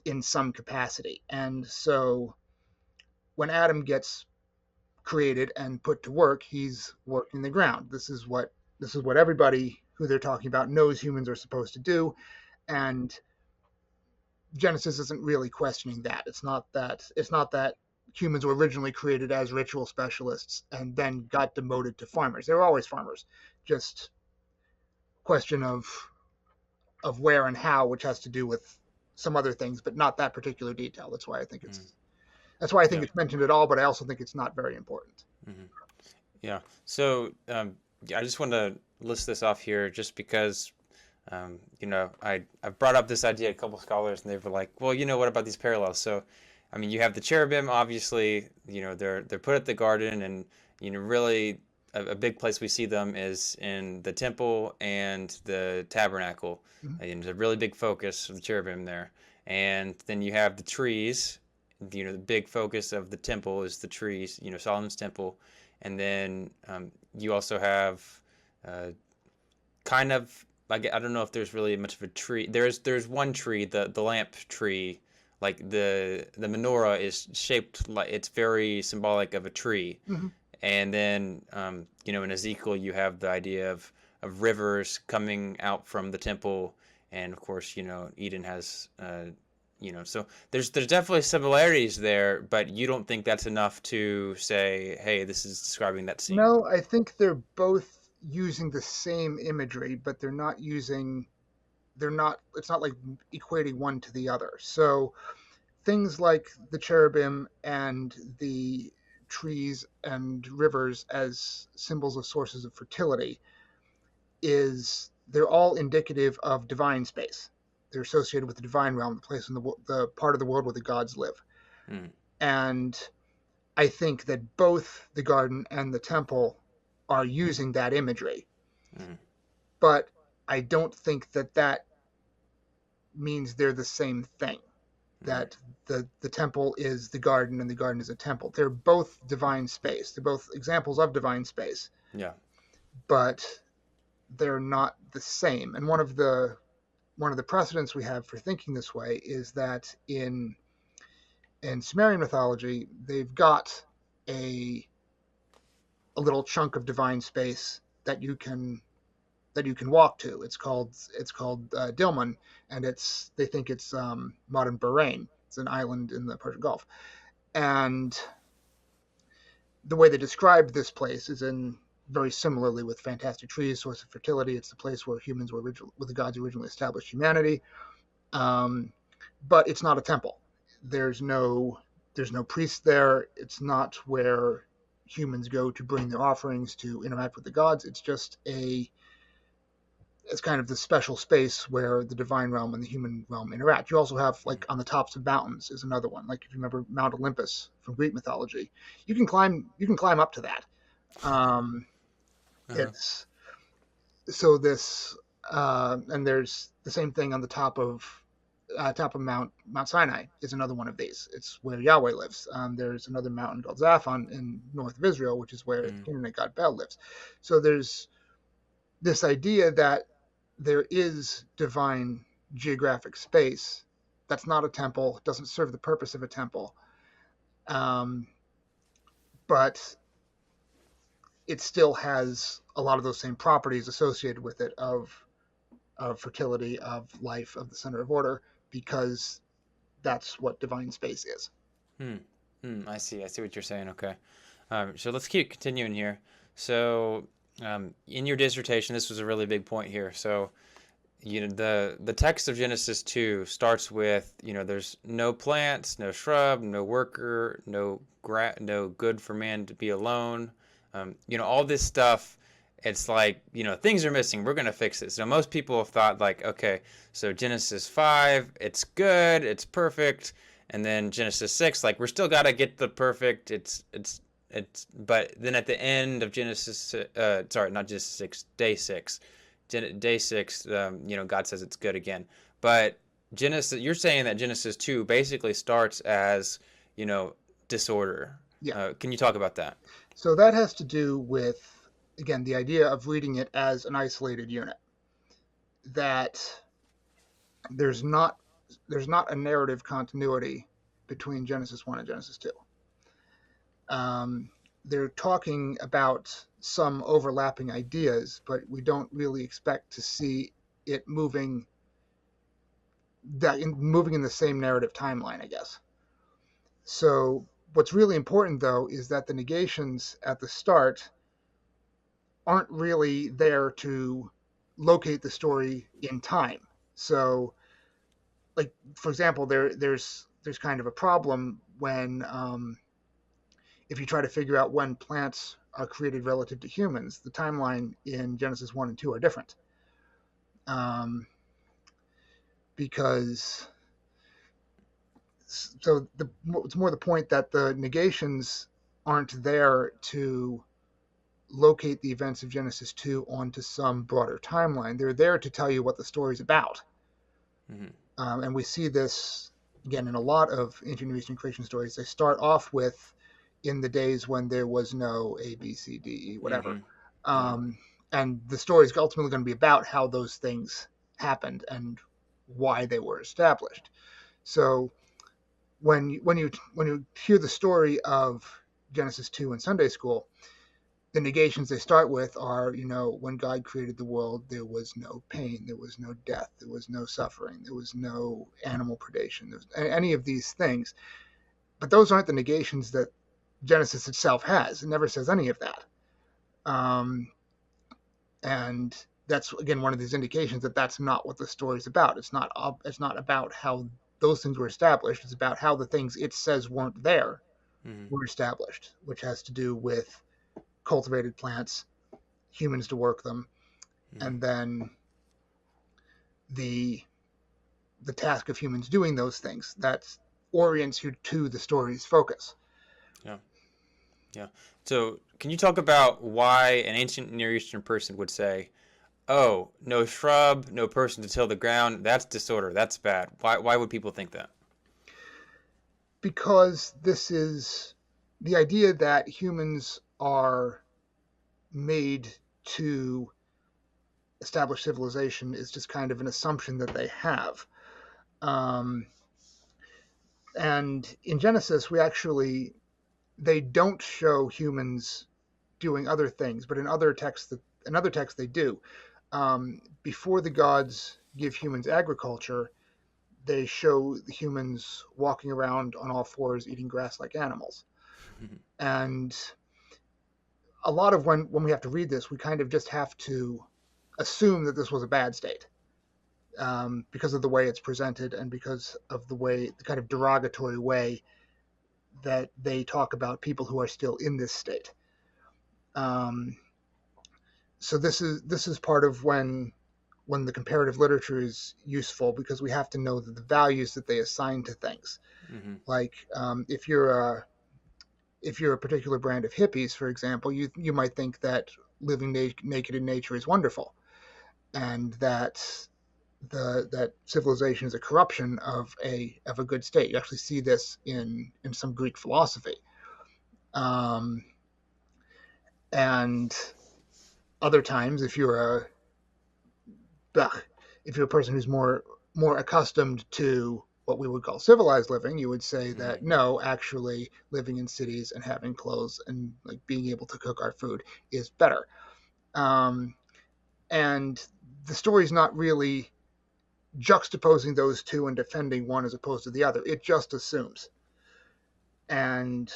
in some capacity. And so when Adam gets created and put to work, he's working the ground. This is what everybody who they're talking about knows humans are supposed to do. And Genesis isn't really questioning that. It's not that humans were originally created as ritual specialists and then got demoted to farmers. They were always farmers. Just question of where and how, which has to do with some other things, but not that particular detail. That's why I think it's it's mentioned at all, but I also think it's not very important. Mm-hmm. Yeah. So I just want to list this off here just because, I've brought up this idea to a couple scholars, and they were like, well, what about these parallels? So, I mean, you have the cherubim, obviously, they're put at the garden, and, really a big place we see them is in the temple and the tabernacle. Mm-hmm. And there's a really big focus of the cherubim there. And then you have the trees. The big focus of the temple is the trees, Solomon's temple. And then you also have kind of, I don't know if there's really much of a tree. There's one tree, the lamp tree, like the menorah is shaped like, it's very symbolic of a tree. Mm-hmm. And then, in Ezekiel, you have the idea of rivers coming out from the temple. And of course, Eden has, So there's definitely similarities there, but you don't think that's enough to say, hey, this is describing that scene. No, I think they're both using the same imagery, but it's not like equating one to the other. So things like the cherubim and the trees and rivers as symbols of sources of fertility they're all indicative of divine space. They're associated with the divine realm, the place in the part of the world where the gods live. Mm, And I think that both the garden and the temple are using that imagery. mm, But I don't think that means they're the same thing. mm. That the temple is the garden and the garden is a temple. They're both divine space. They're both examples of divine space, Yeah. but they're not the same. And one of the precedents we have for thinking this way is that in Sumerian mythology, they've got a little chunk of divine space that you can walk to. It's called Dilmun, and they think it's modern Bahrain. It's an island in the Persian Gulf, and the way they describe this place is in very similarly with fantastic trees, source of fertility. It's the place where where the gods originally established humanity. Um, but it's not a temple. There's no priest there. It's not where humans go to bring their offerings to interact with the gods. It's kind of the special space where the divine realm and the human realm interact. You also have, like, on the tops of mountains is another one. Like, if you remember Mount Olympus from Greek mythology, you can climb up to that. Um, Uh-huh. it's so this and there's the same thing on the top of Mount Sinai is another one of these. It's where Yahweh lives. There's another mountain called Zaphon in north of Israel, which is where the Mm, Canaanite god Baal lives. So there's this idea that there is divine geographic space that's not a temple, doesn't serve the purpose of a temple, um, but it still has a lot of those same properties associated with it of fertility, of life, of the center of order, because that's what divine space is. mm, I see. I see what you're saying. Okay. So let's keep continuing here. So, in your dissertation, this was a really big point here. So, the text of Genesis 2 starts with, there's no plants, no shrub, no worker, no good for man to be alone. All this stuff. It's like, things are missing. We're gonna fix it. So most people have thought, like, okay, so Genesis 5, it's good, it's perfect, and then Genesis 6, like, we're still gotta get the perfect. But then at the end of Genesis, sorry, not Genesis 6, day 6. Day 6, God says it's good again. But you're saying that Genesis 2 basically starts as, disorder. Yeah. Can you talk about that? So that has to do with, again, the idea of reading it as an isolated unit. That there's not a narrative continuity between Genesis 1 and Genesis 2. They're talking about some overlapping ideas, but we don't really expect to see it moving in the same narrative timeline, I guess. So what's really important, though, is that the negations at the start aren't really there to locate the story in time. So, like, for example, there's kind of a problem when if you try to figure out when plants are created relative to humans, the timeline in Genesis 1 and 2 are different. Because it's more the point that the negations aren't there to locate the events of Genesis 2 onto some broader timeline. They're there to tell you what the story's about. Mm-hmm. And we see this, again, in a lot of ancient Near Eastern creation stories. They start off with, in the days when there was no A, B, C, D, E, whatever. Mm-hmm. And the story is ultimately going to be about how those things happened and why they were established. So when you hear the story of Genesis 2 in Sunday school, the negations they start with are, when God created the world, there was no pain, there was no death, there was no suffering, there was no animal predation, there was any of these things. But those aren't the negations that Genesis itself has. It never says any of that. Um, and that's, again, one of these indications that that's not what the story's about. It's not about how those things were established. It's about how the things it says weren't there were established, which has to do with cultivated plants, humans to work them, and then the task of humans doing those things that orients you to the story's focus. Yeah. Yeah. So, can you talk about why an ancient Near Eastern person would say, "Oh, no shrub, no person to till the ground. That's disorder. That's bad." Why would people think that? Because this is the idea that humans are made to establish civilization is just kind of an assumption that they have. Um, and in Genesis, they don't show humans doing other things, but in other texts they do. Before the gods give humans agriculture, they show the humans walking around on all fours eating grass like animals. And a lot of when we have to read this, we kind of just have to assume that this was a bad state, because of the way it's presented and because of the kind of derogatory way that they talk about people who are still in this state. Um, so this is part of when the comparative literature is useful, because we have to know that the values that they assign to things. Mm-hmm. Like, if you're a particular brand of hippies, for example, you might think that living naked in nature is wonderful, and that that civilization is a corruption of a good state. You actually see this in some Greek philosophy, and other times, if you're a person who's more accustomed to what we would call civilized living, you would say that no, actually living in cities and having clothes and like being able to cook our food is better. And the story's not really juxtaposing those two and defending one as opposed to the other. It just assumes. And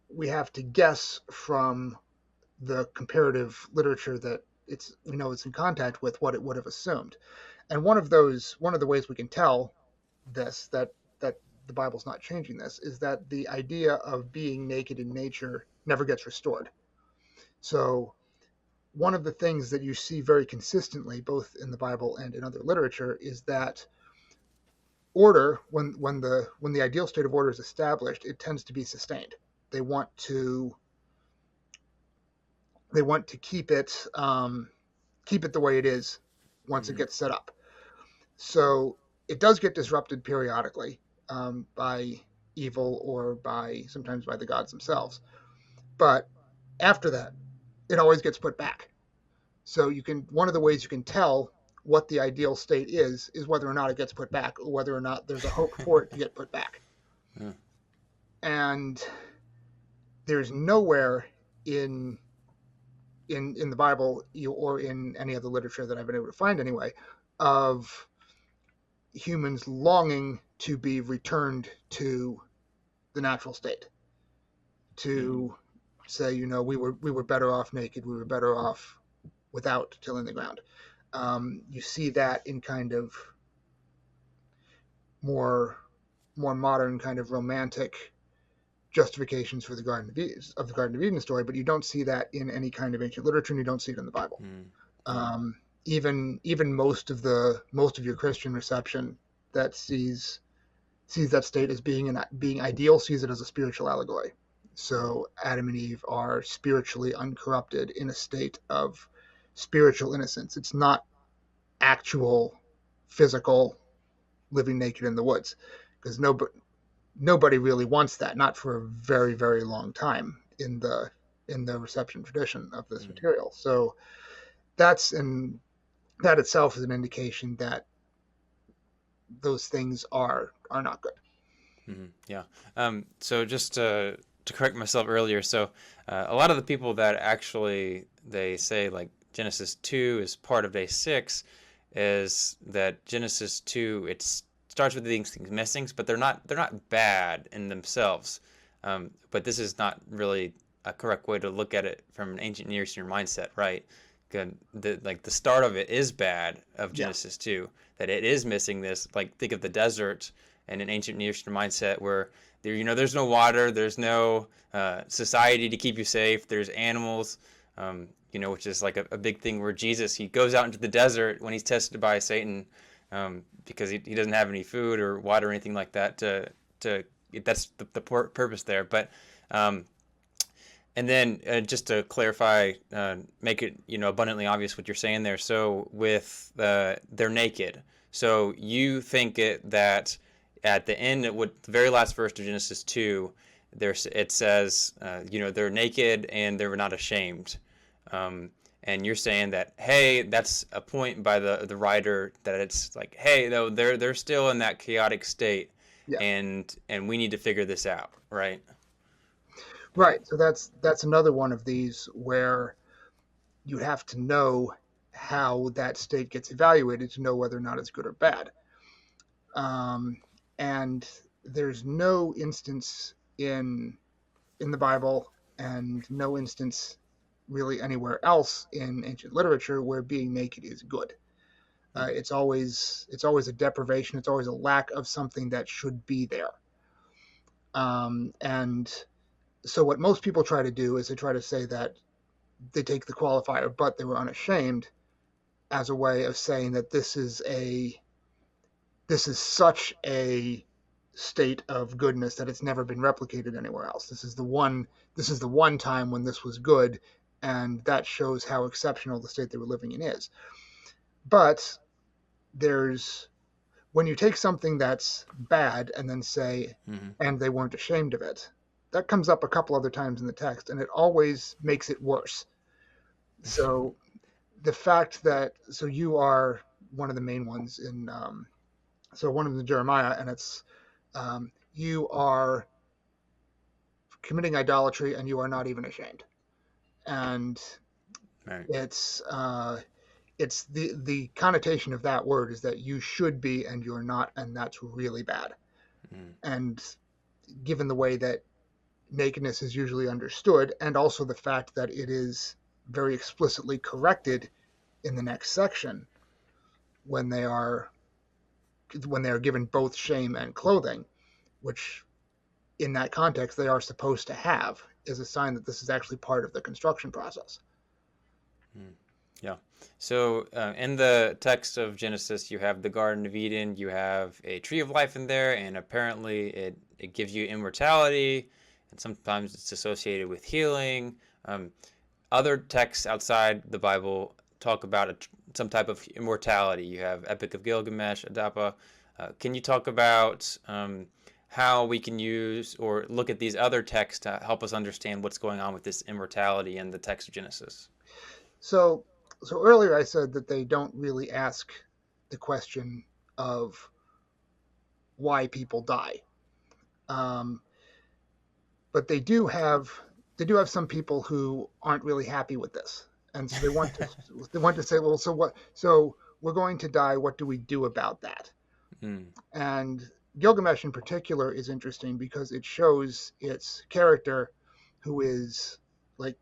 we have to guess from the comparative literature that it's in contact with what it would have assumed. And one of the ways we can tell this, that the Bible's not changing this, is that the idea of being naked in nature never gets restored. So one of the things that you see very consistently, both in the Bible and in other literature, is that order, when the ideal state of order is established, it tends to be sustained. They want to keep it the way it is once it gets set up. So it does get disrupted periodically, by evil or sometimes by the gods themselves. But after that, it always gets put back. So one of the ways you can tell what the ideal state is whether or not it gets put back, or whether or not there's a hope for it to get put back. Yeah. And there's nowhere in the Bible or in any other literature that I've been able to find anyway, of humans longing to be returned to the natural state, to say, we were better off naked, we were better off without tilling the ground. You see that in kind of more modern kind of romantic justifications for the Garden of Eden story, but you don't see that in any kind of ancient literature, and you don't see it in the Bible. Even most of your Christian reception that sees that state as being ideal sees it as a spiritual allegory. So Adam and Eve are spiritually uncorrupted in a state of spiritual innocence. It's not actual physical living naked in the woods, because nobody really wants that, not for a very, very long time in the reception tradition of this material. So that itself is an indication that those things are not good. Yeah. So just to to correct myself earlier. So a lot of the people that actually they say like Genesis 2 is part of day 6 is that Genesis 2 it starts with these things missing, but they're not bad in themselves. But this is not really a correct way to look at it from an ancient Near Eastern mindset, right? The start of it is bad of Yeah. Genesis 2, that it is missing this. Like think of the desert and an ancient Near Eastern mindset where there's no water, there's no society to keep you safe, there's animals, which is like a big thing where Jesus, he goes out into the desert when he's tested by Satan, because he doesn't have any food or water or anything like that to that's the purpose there. But and then just to clarify, make it abundantly obvious what you're saying there. So with they're naked. So you think that at the end, the very last verse of Genesis 2, it says, they're naked and they're not ashamed. And you're saying that, hey, that's a point by the writer that it's like, hey, though they're still in that chaotic state, Yeah. and we need to figure this out, right? Right. So that's another one of these where you have to know how that state gets evaluated to know whether or not it's good or bad. And there's no instance in the Bible and no instance really anywhere else in ancient literature where being naked is good. It's always a deprivation. It's always a lack of something that should be there. And so what most people try to do is they try to say that they take the qualifier, but they were unashamed, as a way of saying that this is such a state of goodness that it's never been replicated anywhere else. This is the one time when this was good, and that shows how exceptional the state they were living in is. But when you take something that's bad and then say, and they weren't ashamed of it, that comes up a couple other times in the text, and it always makes it worse. So the fact that, so you are one of the main ones in, so one of them is Jeremiah, and it's, you are committing idolatry and you are not even ashamed. And Right. it's the connotation of that word is that you should be and you're not, and that's really bad. And given the way that nakedness is usually understood, and also the fact that it is very explicitly corrected in the next section when they are given both shame and clothing, which in that context they are supposed to have, is a sign that this is actually part of the construction process. Yeah. So in the text of Genesis, you have the Garden of Eden, you have a tree of life in there, and apparently it gives you immortality, and sometimes it's associated with healing. Other texts outside the Bible talk about some type of immortality. You have Epic of Gilgamesh, Adapa. Can you talk about how we can use or look at these other texts to help us understand what's going on with this immortality in the text of Genesis? So earlier I said that they don't really ask the question of why people die, but they do have some people who aren't really happy with this, and so they want to say, well, so what? So we're going to die. What do we do about that? And Gilgamesh in particular is interesting because it shows its character, who is like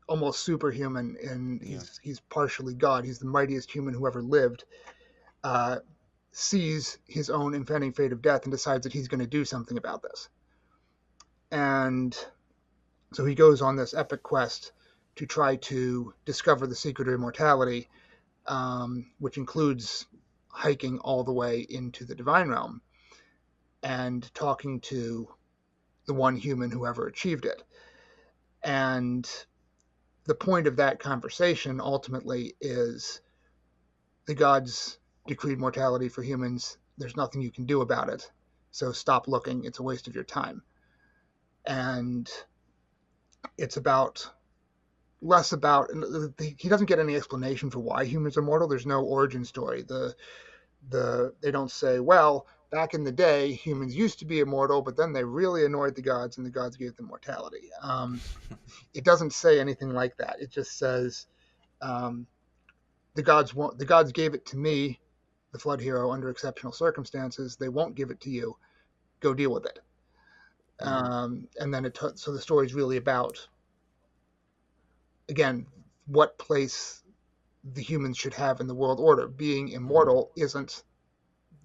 almost superhuman, and he's partially God. He's the mightiest human who ever lived. Sees his own impending fate of death and decides that he's going to do something about this. And so he goes on this epic quest to try to discover the secret of immortality, which includes hiking all the way into the divine realm and talking to the one human who ever achieved it. And the point of that conversation ultimately is the gods decreed mortality for humans. There's nothing you can do about it. So stop looking. It's a waste of your time. And it's less about, he doesn't get any explanation for why humans are mortal. There's no origin story. They don't say, well, back in the day, humans used to be immortal, but then they really annoyed the gods, and the gods gave them mortality. It doesn't say anything like that. It just says um, the gods gave it to me, the flood hero, under exceptional circumstances. They won't give it to you. Go deal with it. And then so the story is really about, again, what place the humans should have in the world order. Being immortal isn't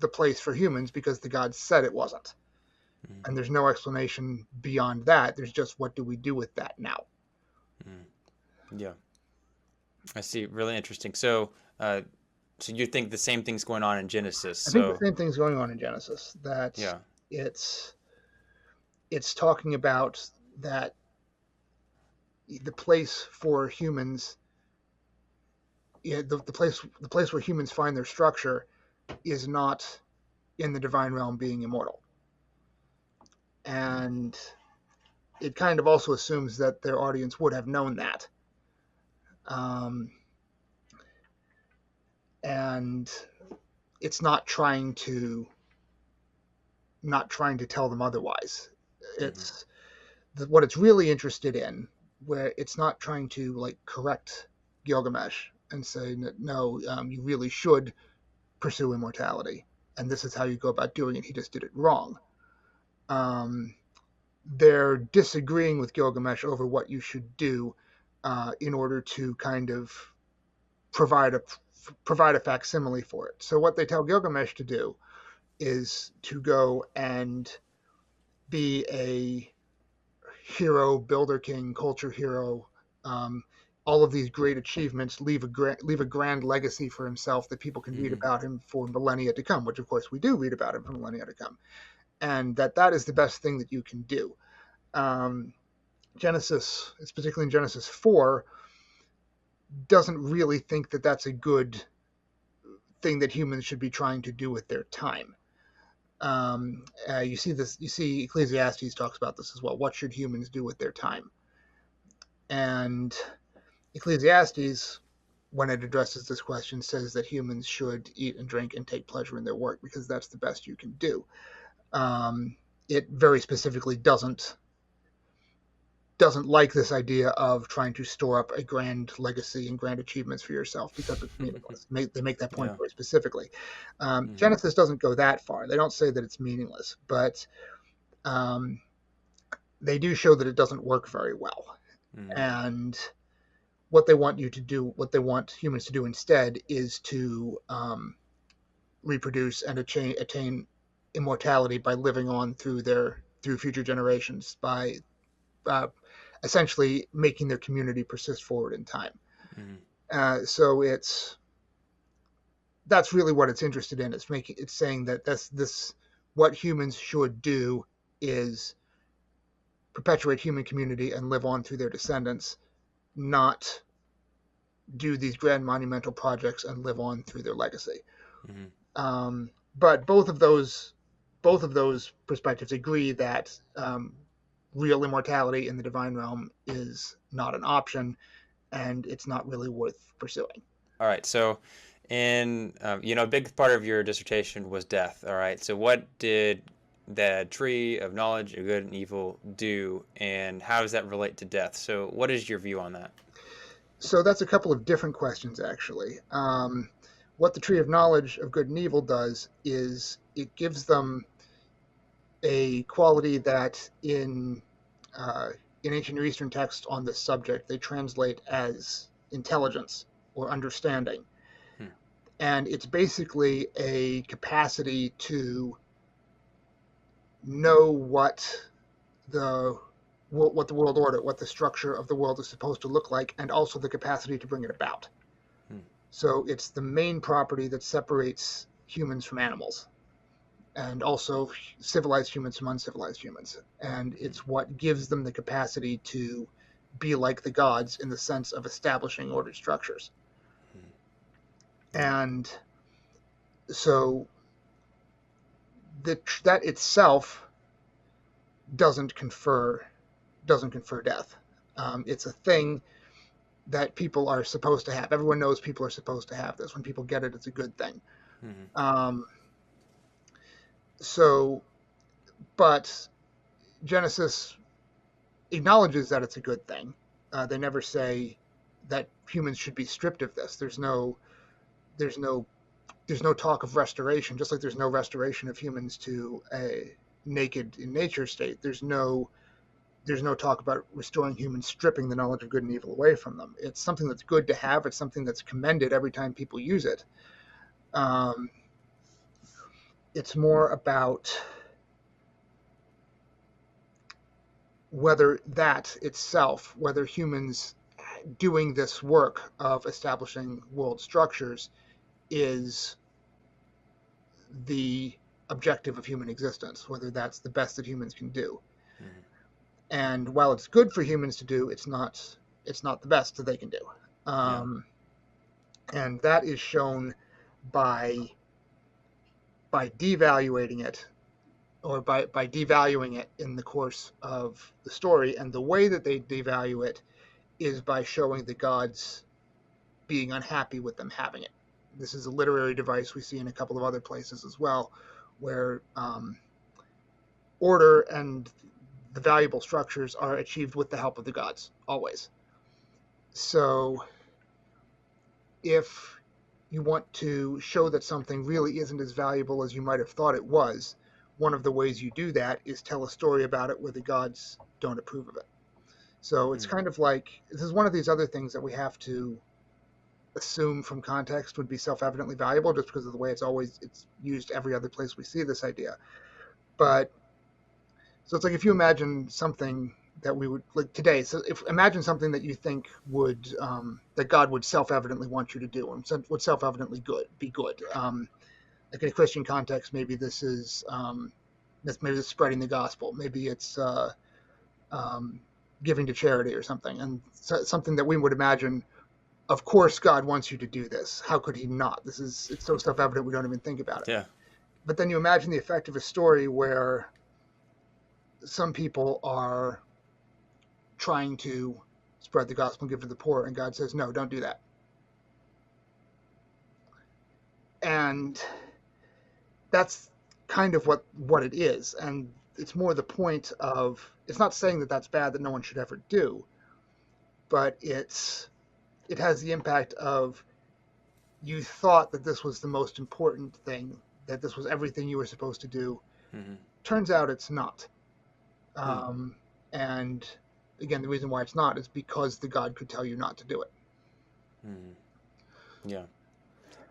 the place for humans because the gods said it wasn't. And there's no explanation beyond that. There's just, what do we do with that now? Yeah, I see. Really interesting. So, so you think the same thing's going on in Genesis? I think the same thing's going on in Genesis. That it's talking about that the place for humans, the place where humans find their structure is not in the divine realm being immortal. And it kind of also assumes that their audience would have known that. And it's not trying to tell them otherwise. It's what it's really interested in, where it's not trying to like correct Gilgamesh and say that no, you really should pursue immortality, and this is how you go about doing it. He just did it wrong. They're disagreeing with Gilgamesh over what you should do in order to kind of provide a facsimile for it. So what they tell Gilgamesh to do is to go and be a hero, builder king, culture hero, all of these great achievements, leave a grand legacy for himself that people can read about him for millennia to come, which of course we do read about him for millennia to come, and that is the best thing that you can do. Genesis, it's particularly in Genesis 4, doesn't really think that that's a good thing that humans should be trying to do with their time. You see Ecclesiastes talks about this as well. What should humans do with their time? And Ecclesiastes, when it addresses this question, says that humans should eat and drink and take pleasure in their work because that's the best you can do. It very specifically doesn't like this idea of trying to store up a grand legacy and grand achievements for yourself because it's meaningless. They make that point very specifically. Genesis doesn't go that far. They don't say that it's meaningless, but they do show that it doesn't work very well. And what they want humans to do instead is to reproduce and attain immortality by living on through future generations, by essentially making their community persist forward in time. So that's really what it's interested in. It's saying that this what humans should do is perpetuate human community and live on through their descendants, not do these grand monumental projects and live on through their legacy. But both of those perspectives agree that real immortality in the divine realm is not an option, and it's not really worth pursuing. All right. So, a big part of your dissertation was death. All right. So, what did the tree of knowledge of good and evil do, and how does that relate to death? So, what is your view on that? So that's a couple of different questions, actually. What the tree of knowledge of good and evil does is it gives them a quality that in ancient Near Eastern texts on this subject they translate as intelligence or understanding. And it's basically a capacity to know what the world order, what the structure of the world is supposed to look like, and also the capacity to bring it about. So it's the main property that separates humans from animals, and also civilized humans from uncivilized humans. And it's what gives them the capacity to be like the gods in the sense of establishing ordered structures. And so that itself doesn't confer death. It's a thing that people are supposed to have. Everyone knows people are supposed to have this. When people get it, it's a good thing. So, but Genesis acknowledges that it's a good thing. They never say that humans should be stripped of this. There's no there's no talk of restoration, just like there's no restoration of humans to a naked in nature state. There's no talk about restoring humans, stripping the knowledge of good and evil away from them. It's something that's good to have. It's something that's commended every time people use it. Um, it's more about whether that itself, whether humans doing this work of establishing world structures is the objective of human existence, whether that's the best that humans can do. Mhm. And while it's good for humans to do, it's not the best that they can do. Yeah. And that is shown by devaluating it, or by devaluing it in the course of the story. And the way that they devalue it is by showing the gods being unhappy with them having it. This is a literary device we see in a couple of other places as well, where order and the valuable structures are achieved with the help of the gods, always. So if you want to show that something really isn't as valuable as you might have thought it was, one of the ways you do that is tell a story about it where the gods don't approve of it. So it's kind of like, this is one of these other things that we have to assume from context would be self-evidently valuable, just because of the way it's used every other place we see this idea. But so it's like, if you imagine something that we would like today, so if imagine something that you think would that God would self-evidently want you to do, and would self-evidently be good. Like in a Christian context, maybe this is maybe it's spreading the gospel, maybe it's giving to charity or something, and something that we would imagine, of course God wants you to do this. How could he not? It's so self-evident we don't even think about it. Yeah. But then you imagine the effect of a story where some people are trying to spread the gospel and give to the poor, and God says, no, don't do that. And that's kind of what it is. And it's more the point of, it's not saying that that's bad, that no one should ever do, but it has the impact of, you thought that this was the most important thing, that this was everything you were supposed to do. Mm-hmm. Turns out it's not. And again, the reason why it's not is because the God could tell you not to do it. Yeah.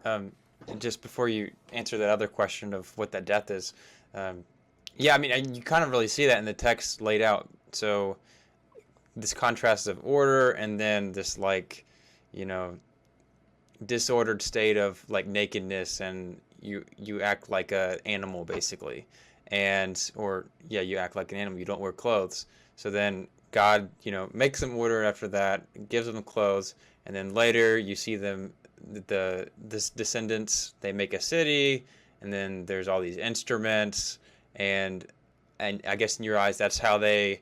And just before you answer that other question of what that death is, yeah, I mean, you kind of really see that in the text laid out. So this contrast of order, and then this, like, disordered state of like nakedness, and you act like an animal basically, you act like an animal. You don't wear clothes. So then God, makes them order after that, gives them clothes, and then later you see them, this descendants, they make a city, and then there's all these instruments, and I guess in your eyes that's how they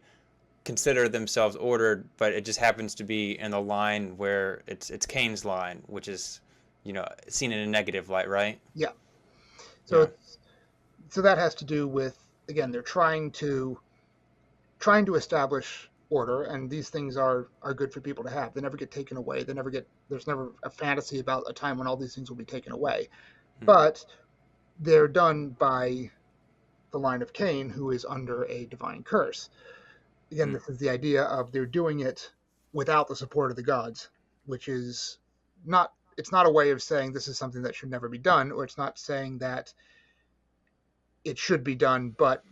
consider themselves ordered, but it just happens to be in the line where it's Cain's line, which is seen in a negative light, right? Yeah. So Yeah. so that has to do with, again, they're trying to establish order, and these things are good for people to have. They never get taken away. There's never a fantasy about a time when all these things will be taken away. But they're done by the line of Cain, who is under a divine curse. Again, this is the idea of, they're doing it without the support of the gods, which is it's not a way of saying this is something that should never be done, or it's not saying that it should be done, but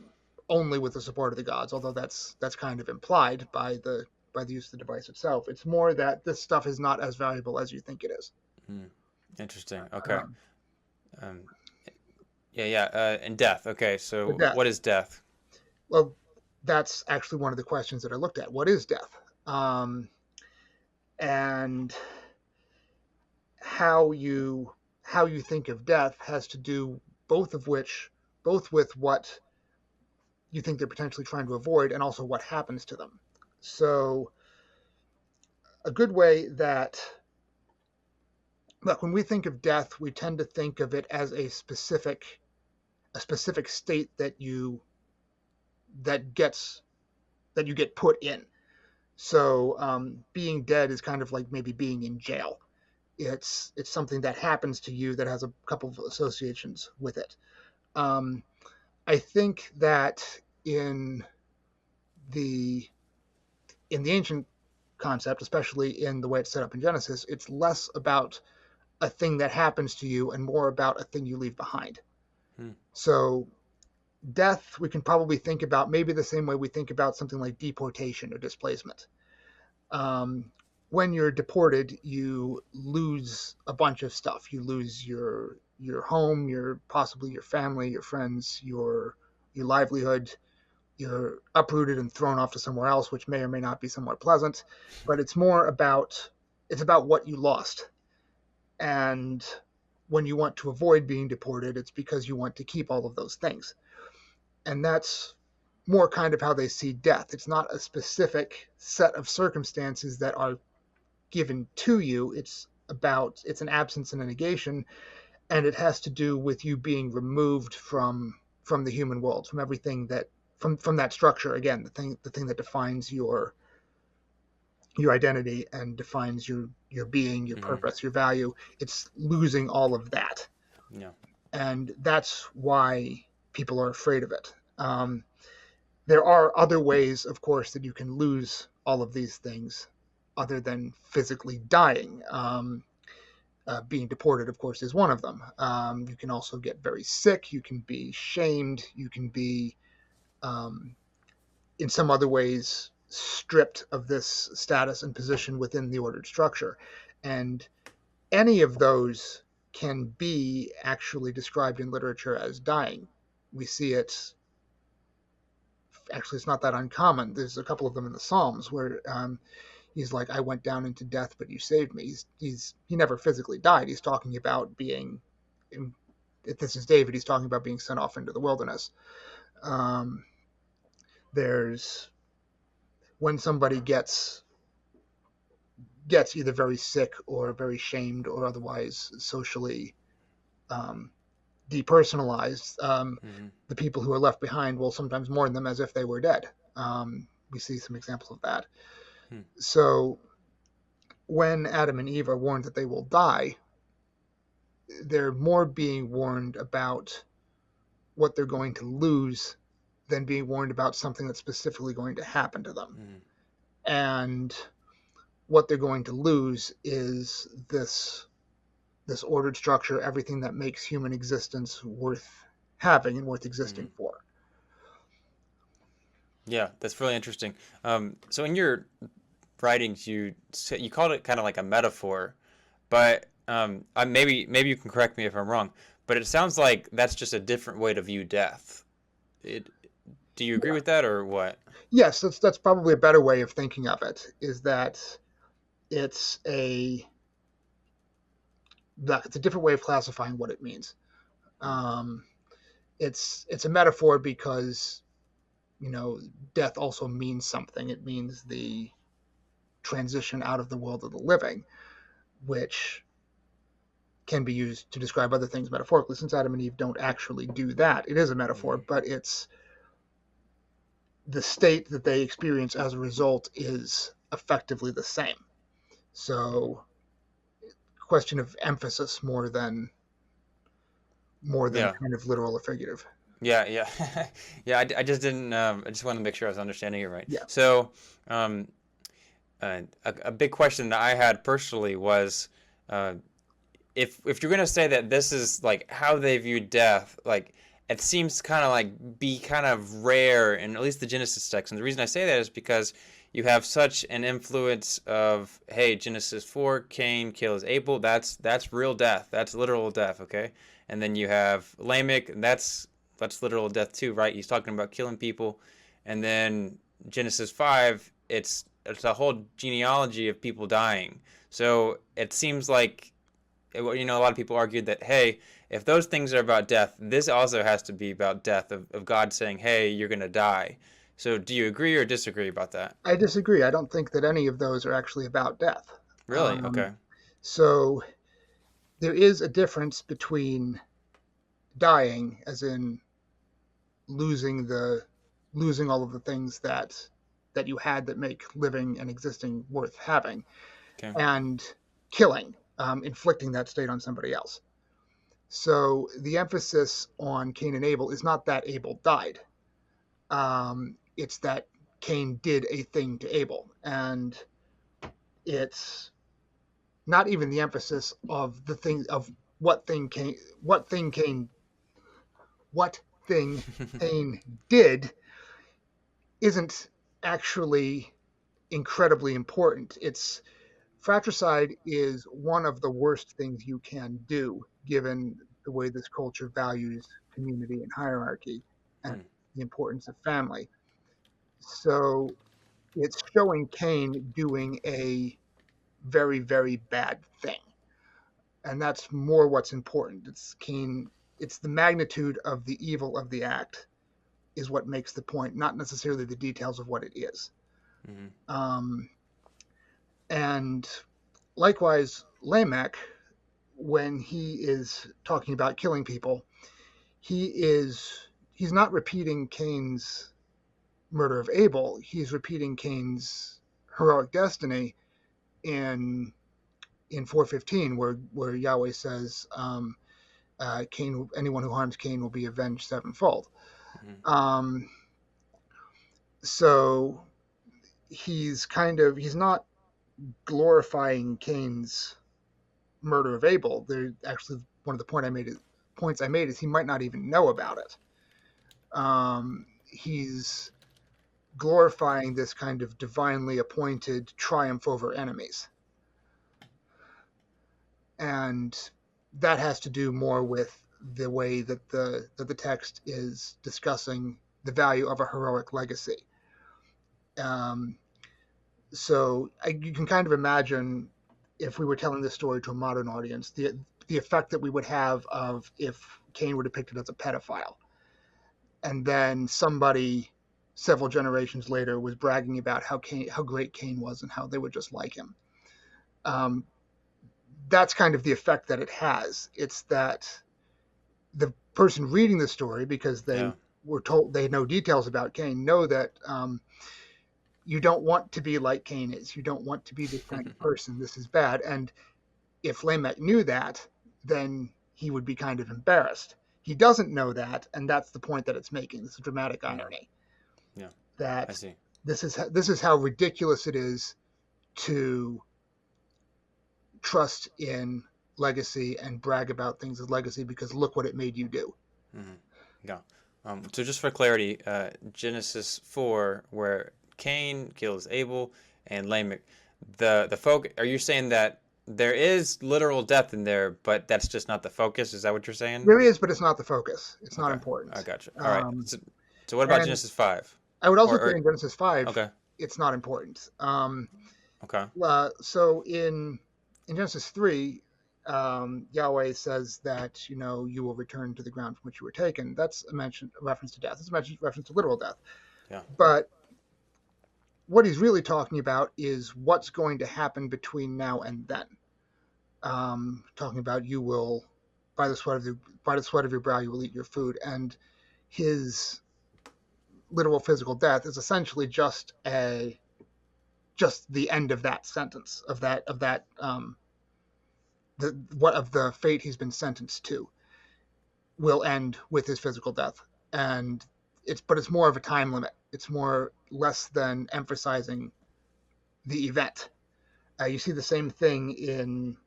only with the support of the gods, although that's kind of implied by the use of the device itself. It's more that this stuff is not as valuable as you think it is. Interesting. Okay. And death. Okay, so Death. what is death? Well, that's actually one of the questions that I looked at. What is death? And how you think of death has to do both with what you think they're potentially trying to avoid, and also what happens to them. So a good way that, look, when we think of death, we tend to think of it as a specific a specific state that you get put in. So being dead is kind of like maybe being in jail. It's something that happens to you that has a couple of associations with it. Um, I think that in the ancient concept, especially in the way it's set up in Genesis, it's less about a thing that happens to you and more about a thing you leave behind. So death, we can probably think about maybe the same way we think about something like deportation or displacement. When you're deported, you lose a bunch of stuff. You lose your home, possibly your family, your friends, your livelihood. You're uprooted and thrown off to somewhere else, which may or may not be somewhere pleasant. But it's about what you lost. And when you want to avoid being deported, it's because you want to keep all of those things. And that's more kind of how they see death. It's not a specific set of circumstances that are given to you. It's an absence and a negation, and it has to do with you being removed from the human world, from everything that from that structure. Again, the thing that defines your identity and defines your being, your purpose, your value. It's losing all of that. Yeah. And that's why people are afraid of it. There are other ways, of course, that you can lose all of these things other than physically dying. Being deported, of course, is one of them. You can also get very sick. You can be shamed. You can be, in some other ways, stripped of this status and position within the ordered structure. And any of those can be actually described in literature as dying. We see it. Actually, it's not that uncommon. There's a couple of them in the Psalms where he's like, I went down into death, but you saved me. He never physically died. He's talking about being, if this is David, he's talking about being sent off into the wilderness. There's when somebody gets either very sick or very shamed or otherwise socially depersonalized, the people who are left behind will sometimes mourn them as if they were dead. We see some examples of that. So when Adam and Eve are warned that they will die, they're more being warned about what they're going to lose than being warned about something that's specifically going to happen to them. And what they're going to lose is this ordered structure, everything that makes human existence worth having and worth existing for. Yeah, that's really interesting. So in your writings, you called it kind of like a metaphor, but maybe you can correct me if I'm wrong, but it sounds like that's just a different way to view death. Do you agree with that, or what? Yes, that's probably a better way of thinking of it, is that it's a different way of classifying what it means. It's a metaphor because, death also means something. It means the transition out of the world of the living, which can be used to describe other things metaphorically. Since Adam and Eve don't actually do that, it is a metaphor, but it's the state that they experience as a result is effectively the same. So, question of emphasis more than kind of literal or figurative. Yeah. Yeah. I just didn't. I just wanted to make sure I was understanding it right. Yeah. So, a big question that I had personally was, if you're gonna say that this is like how they view death, like it seems kind of like be kind of rare in at least the Genesis text. And the reason I say that is because you have such an influence of, hey, Genesis 4, Cain kills Abel. That's real death. That's literal death, okay? And then you have Lamech, and that's literal death too, right? He's talking about killing people. And then Genesis 5, it's a whole genealogy of people dying. So it seems like, a lot of people argued that, hey, if those things are about death, this also has to be about death, of God saying, hey, you're going to die. So do you agree or disagree about that? I disagree. I don't think that any of those are actually about death. Really? Okay. So there is a difference between dying, as in losing all of the things that you had that make living and existing worth having, Okay. and killing, inflicting that state on somebody else. So the emphasis on Cain and Abel is not that Abel died. It's that Cain did a thing to Abel, and it's not even the emphasis of the thing of what thing Cain did isn't actually incredibly important. It's Fratricide is one of the worst things you can do, given the way this culture values community and hierarchy and Hmm. the importance of family. So it's showing Cain doing a very, very bad thing. And that's more what's important. It's the magnitude of the evil of the act is what makes the point, not necessarily the details of what it is. Hmm. Um, and likewise, Lamech, when he is talking about killing people, he's not repeating Cain's murder of Abel. He's repeating Cain's heroic destiny in 4:15, where Yahweh says, Cain, anyone who harms Cain will be avenged sevenfold. Hmm. Um, so he's not glorifying Cain's murder of Abel. There actually one of the points I made is he might not even know about it. He's glorifying this kind of divinely appointed triumph over enemies, and that has to do more with the way that the text is discussing the value of a heroic legacy. Um, you can kind of imagine, if we were telling this story to a modern audience, the effect that we would have of if Cain were depicted as a pedophile, and then somebody several generations later was bragging about how great Cain was and how they were just like him. Um, that's kind of the effect that it has. It's that the person reading the story, because they Yeah. were told they know details about Cain, know that you don't want to be like Cain is. You don't want to be this kind of person. This is bad. And if Lamech knew that, then he would be kind of embarrassed. He doesn't know that, and that's the point that it's making. This is dramatic Hmm. irony. Yeah. I That see. this is how ridiculous it is to trust in legacy and brag about things as legacy, because look what it made you do. Hmm. Yeah. So just for clarity, Genesis 4, where Cain kills Abel and Lamech, the folk, are you saying that there is literal death in there, but that's just not the focus? Is that what you're saying? There is, but it's not the focus. It's not Okay, I important. got you. All right. So what about And Genesis 5? I would also say Or in Genesis 5, okay, it's not important. okay. So in Genesis 3, Yahweh says that you will return to the ground from which you were taken. That's a reference to death. It's a reference to literal death. Yeah. But what he's really talking about is what's going to happen between now and then. Talking about you will, by the sweat of your brow, you will eat your food, and his literal physical death is essentially just the end of that sentence of the fate he's been sentenced to will end with his physical death. And it's more of a time limit. It's less than emphasizing the event. You see the same thing in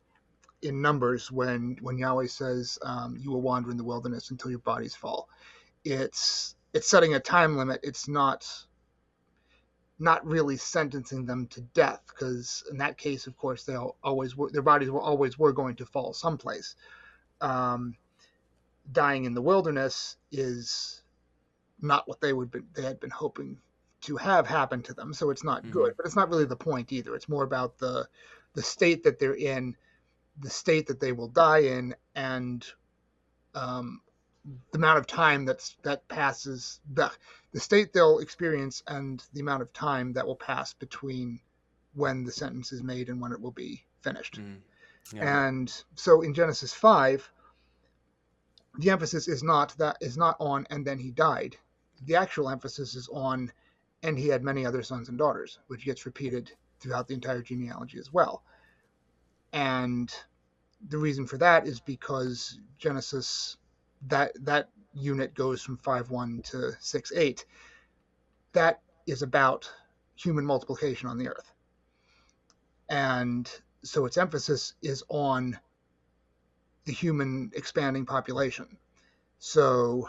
Numbers when Yahweh says, you will wander in the wilderness until your bodies fall. It's setting a time limit. It's not really sentencing them to death, because in that case, of course, their bodies were going to fall someplace. Um, Dying in the wilderness is not what they had been hoping to have happen to them, so it's not Mm-hmm. good. But it's not really the point either. It's more about the state that they're in, the state that they will die in, and um, the amount of time that passes, the state they'll experience, and the amount of time that will pass between when the sentence is made and when it will be finished. Mm-hmm. Yeah. And so in Genesis 5, the emphasis is not on and then he died. the actual emphasis is on, and he had many other sons and daughters, which gets repeated throughout the entire genealogy as well. And the reason for that is because Genesis, that unit goes from 5:1 to 6:8. That is about human multiplication on the earth. And so its emphasis is on the human expanding population. So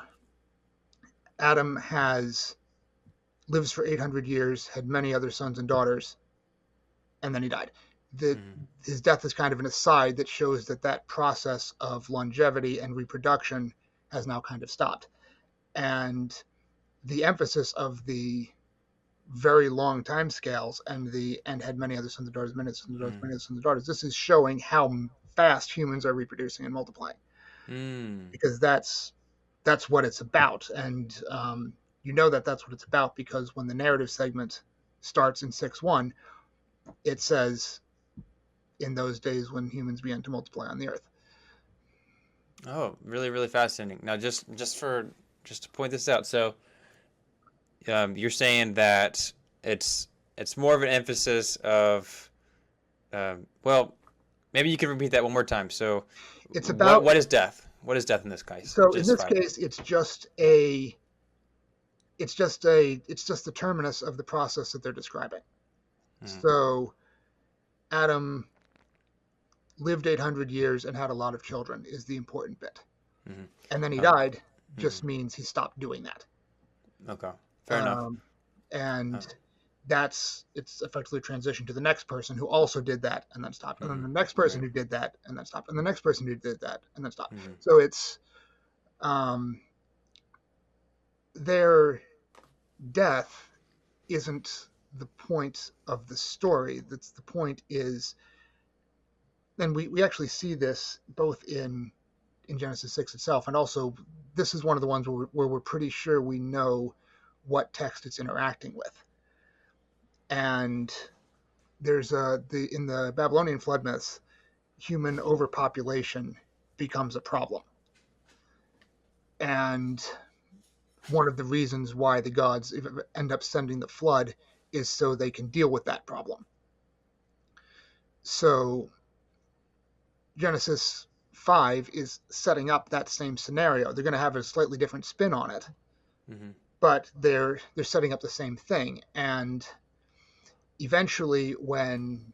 Adam lives for 800 years, had many other sons and daughters, and then he died. His death is kind of an aside that shows that process of longevity and reproduction has now kind of stopped. And the emphasis of the very long time scales and had many other sons and daughters, many sons and daughters, many other sons and daughters. This is showing how fast humans are reproducing and multiplying, because that's what it's about. And you know that's what it's about because when the narrative segment starts in 6:1, it says, "In those days when humans began to multiply on the earth." Oh, really, really fascinating. Now, just to point this out, so you're saying that it's more of an emphasis of, well, maybe you can repeat that one more time. So, it's about what is death? What is death in this case? So in this case, it's just the terminus of the process that they're describing. So Adam lived 800 years and had a lot of children is the important bit. And then he died just means he stopped doing that. Okay, fair enough. And it's effectively transitioned to the next person who also did that and then stopped. And then the next person who did that and then stopped. And the next person who did that and then stopped. So it's their death isn't the point of the story. That's the point is, and we actually see this both in Genesis 6 itself, and also this is one of the ones where we're pretty sure we know what text it's interacting with. And there's in the Babylonian flood myths, human overpopulation becomes a problem. And one of the reasons why the gods end up sending the flood is so they can deal with that problem. So Genesis 5 is setting up that same scenario. They're going to have a slightly different spin on it, but they're setting up the same thing. And eventually, when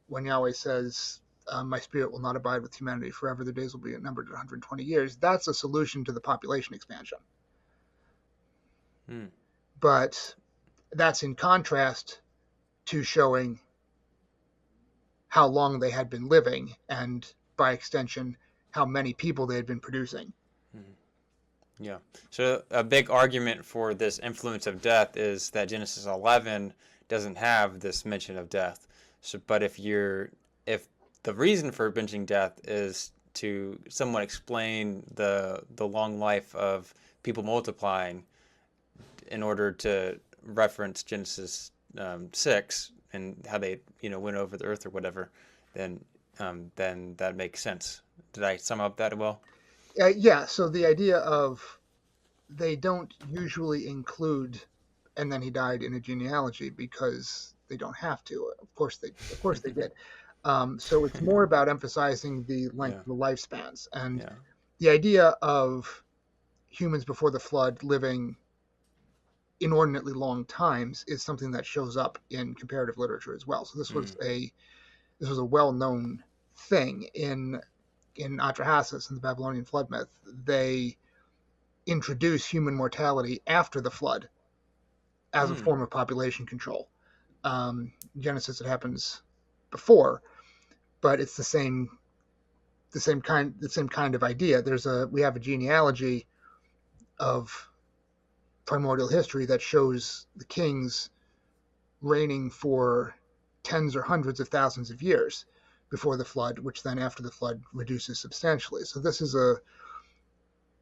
Yahweh says, "My spirit will not abide with humanity forever; their days will be numbered at 120 years," that's a solution to the population expansion. But that's in contrast to showing how long they had been living, and by extension, how many people they had been producing. Yeah. So a big argument for this influence of death is that Genesis 11 doesn't have this mention of death. So, but if the reason for mentioning death is to somewhat explain the long life of people multiplying, in order to reference Genesis 6 and how they went over the earth or whatever, then that makes sense. Did I sum up that well? Yeah. So the idea of they don't usually include, and then he died in a genealogy because they don't have to. Of course they did. So it's more about emphasizing the length of the lifespans, and the idea of humans before the flood living inordinately long times is something that shows up in comparative literature as well. So this was a well-known thing in Atrahasis and the Babylonian flood myth. They introduce human mortality after the flood as a form of population control. Genesis, it happens before, but it's the same kind of idea. We have a genealogy of primordial history that shows the kings reigning for tens or hundreds of thousands of years before the flood, which then after the flood reduces substantially. So this is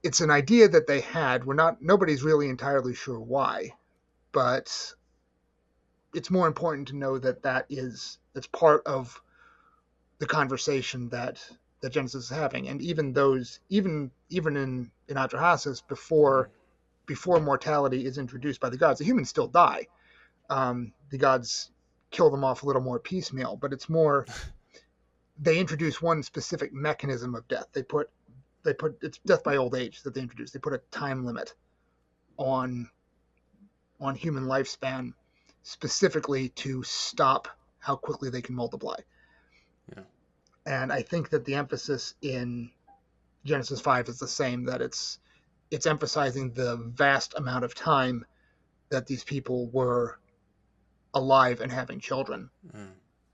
it's an idea that they had. Nobody's really entirely sure why, but it's more important to know that's part of the conversation that Genesis is having. And even in Atrahasis, before before mortality is introduced by the gods. The humans still die. The gods kill them off a little more piecemeal, but it's more they introduce one specific mechanism of death. They put it's death by old age that they introduce. They put a time limit on human lifespan specifically to stop how quickly they can multiply. Yeah. And I think that the emphasis in Genesis 5 is the same, that it's emphasizing the vast amount of time that these people were alive and having children.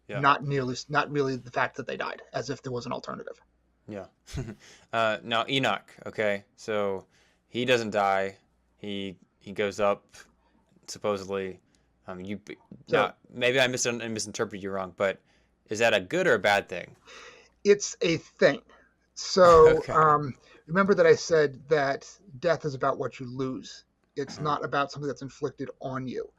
Yeah. Not really the fact that they died, as if there was an alternative. Yeah. Now Enoch, okay, so he doesn't die. He goes up, supposedly. Now maybe I misinterpreted you wrong, but is that a good or a bad thing? It's a thing. So Okay. remember that I said that death is about what you lose. It's not about something that's inflicted on you.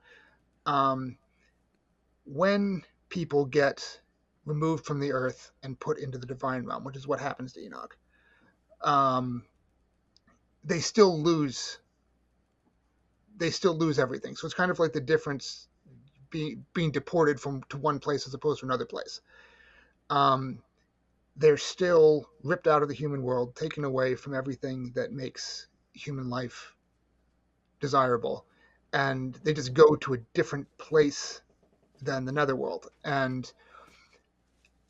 When people get removed from the earth and put into the divine realm, which is what happens to Enoch, they still lose everything. So it's kind of like the difference being deported to one place as opposed to another place. They're still ripped out of the human world, taken away from everything that makes human life desirable, and they just go to a different place than the netherworld. And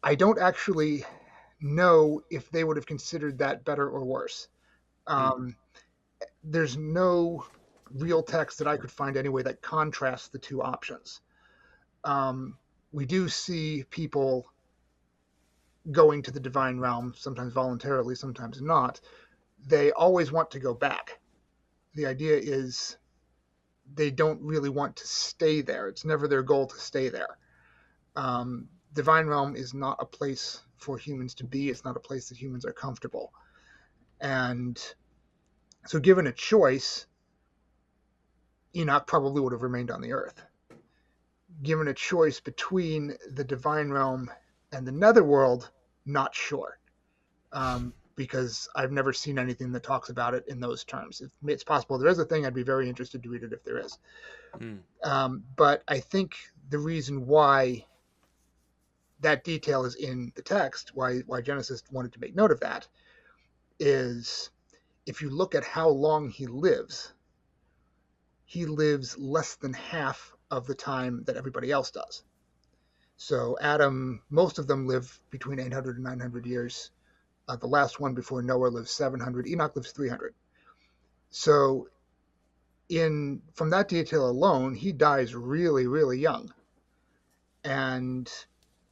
I don't actually know if they would have considered that better or worse. There's no real text that I could find anyway that contrasts the two options. We do see people going to the divine realm, sometimes voluntarily, sometimes not. They always want to go back. The idea is they don't really want to stay there. It's never their goal to stay there. Divine realm is not a place for humans to be. It's not a place that humans are comfortable. And so given a choice, Enoch probably would have remained on the earth. Given a choice between the divine realm and the netherworld, not sure. Because I've never seen anything that talks about it in those terms. If it's possible there is a thing, I'd be very interested to read it if there is. But I think the reason why that detail is in the text, why Genesis wanted to make note of that, is if you look at how long he lives less than half of the time that everybody else does. So Adam, most of them live between 800 and 900 years. The last one before Noah lives 700. Enoch lives 300. So from that detail alone, he dies really, really young. And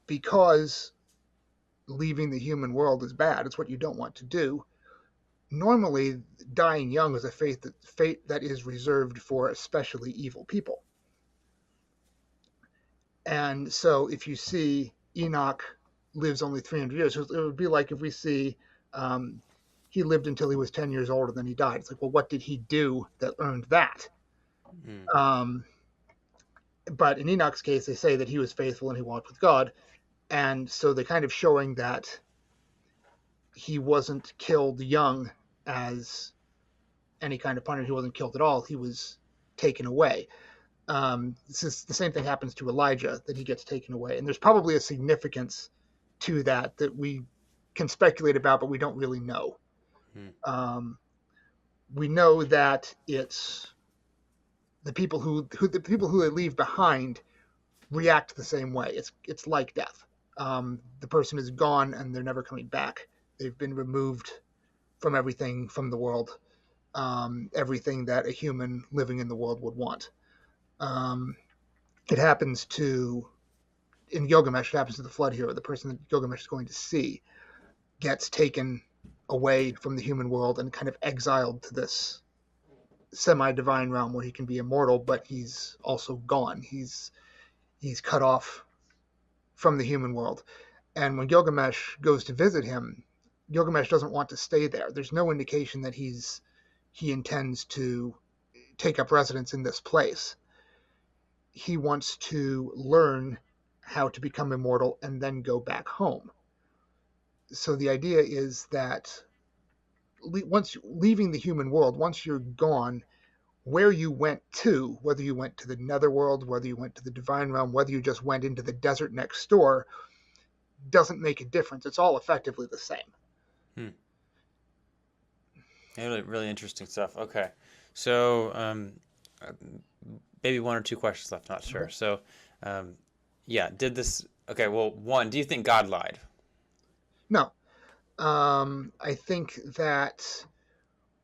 because leaving the human world is bad, it's what you don't want to do, normally dying young is a fate that is reserved for especially evil people. And so if you see Enoch lives only 300 years, it would be like if we see he lived until he was 10 years old and then he died. It's like, well, what did he do that earned that? But in Enoch's case, they say that he was faithful and he walked with God. And so they're kind of showing that he wasn't killed young as any kind of punishment. He wasn't killed at all. He was taken away. This is the same thing happens to Elijah, that he gets taken away. And there's probably a significance to that we can speculate about, but we don't really know. We know that it's the people who they leave behind react the same way. It's like death. The person is gone and they're never coming back. They've been removed from everything, from the world, everything that a human living in the world would want. It happens in Gilgamesh, it happens to the flood hero. The person that Gilgamesh is going to see gets taken away from the human world and kind of exiled to this semi-divine realm where he can be immortal, but he's also gone. He's cut off from the human world. And when Gilgamesh goes to visit him, Gilgamesh doesn't want to stay there. There's no indication that he intends to take up residence in this place. He wants to learn how to become immortal and then go back home. So the idea is that once leaving the human world, once you're gone, where you went to, whether you went to the netherworld, whether you went to the divine realm, whether you just went into the desert next door, doesn't make a difference. It's all effectively the same. Hmm. Really, really interesting stuff. Okay. So, uh, maybe one or two questions left, not sure. Okay. So, yeah, okay, well, one, do you think God lied? No. I think that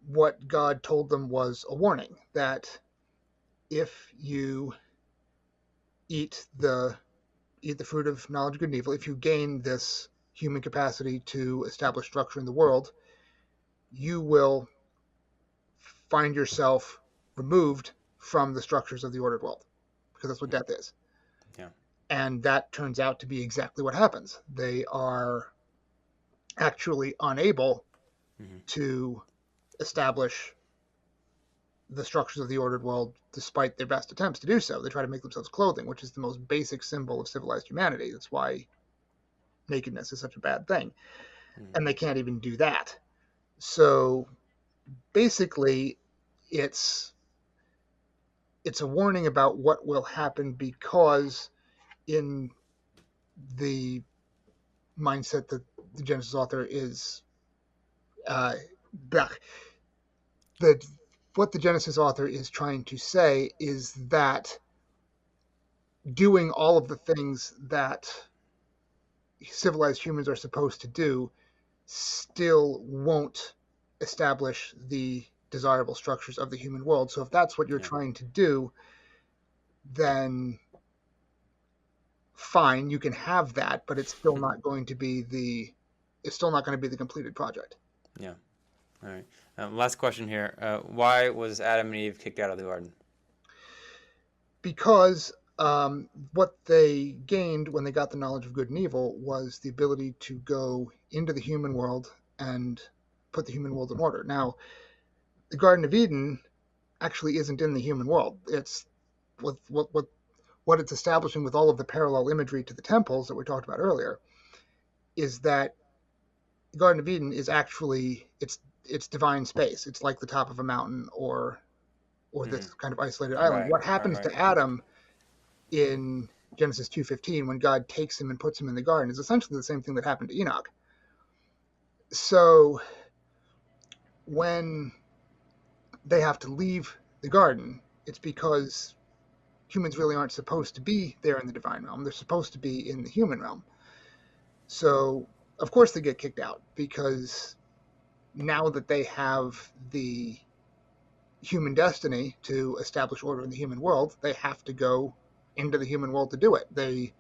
what God told them was a warning that if you eat the fruit of knowledge of good and evil, if you gain this human capacity to establish structure in the world, you will find yourself removed from the structures of the ordered world, because that's what death is. Yeah. And that turns out to be exactly what happens. They are actually unable Hmm. to establish the structures of the ordered world despite their best attempts to do so. They try to make themselves clothing, which is the most basic symbol of civilized humanity. That's why nakedness is such a bad thing. Hmm. And they can't even do that. So basically, it's a warning about what will happen, because in the mindset that the Genesis author is back, that what the Genesis author is trying to say is that doing all of the things that civilized humans are supposed to do still won't establish the desirable structures of the human world. So if that's what you're Yeah. trying to do, then fine, you can have that, but it's still not going to be the completed project. Yeah. All right. Last question here. Why was Adam and Eve kicked out of the garden? Because what they gained when they got the knowledge of good and evil was the ability to go into the human world and put the human world in order. Now, the Garden of Eden actually isn't in the human world. It's what it's establishing with all of the parallel imagery to the temples that we talked about earlier is that the Garden of Eden is actually it's divine space. It's like the top of a mountain or Hmm. this kind of isolated island. Right. What Right. happens Right. to Adam in Genesis 2:15 when God takes him and puts him in the garden is essentially the same thing that happened to Enoch. So when they have to leave the garden, it's because humans really aren't supposed to be there in the divine realm. They're supposed to be in the human realm. So, of course, they get kicked out because now that they have the human destiny to establish order in the human world, they have to go into the human world to do it. They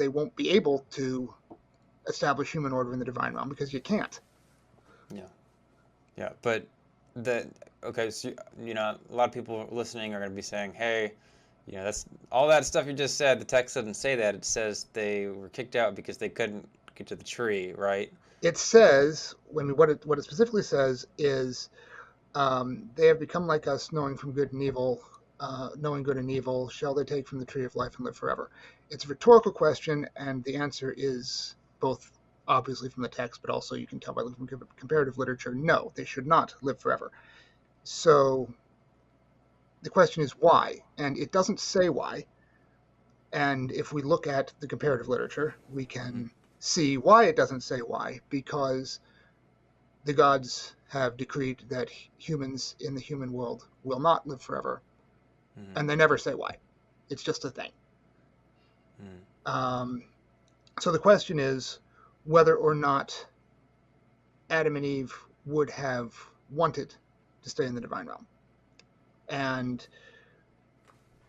won't be able to establish human order in the divine realm because you can't. Yeah. Yeah. But the okay, so a lot of people listening are going to be saying, "Hey, that's all that stuff you just said. The text doesn't say that. It says they were kicked out because they couldn't get to the tree, right?" It says what it specifically says is they have become like us, knowing from good and evil. Knowing good and evil, shall they take from the tree of life and live forever? It's a rhetorical question, and the answer is both obviously from the text, but also you can tell by looking from comparative literature. No, they should not live forever. So the question is why, and it doesn't say why. And if we look at the comparative literature, we Hmm. can see why it doesn't say why, because the gods have decreed that humans in the human world will not live forever, Hmm. and they never say why. It's just a thing. Hmm. Um, so the question is whether or not Adam and Eve would have wanted to stay in the divine realm. And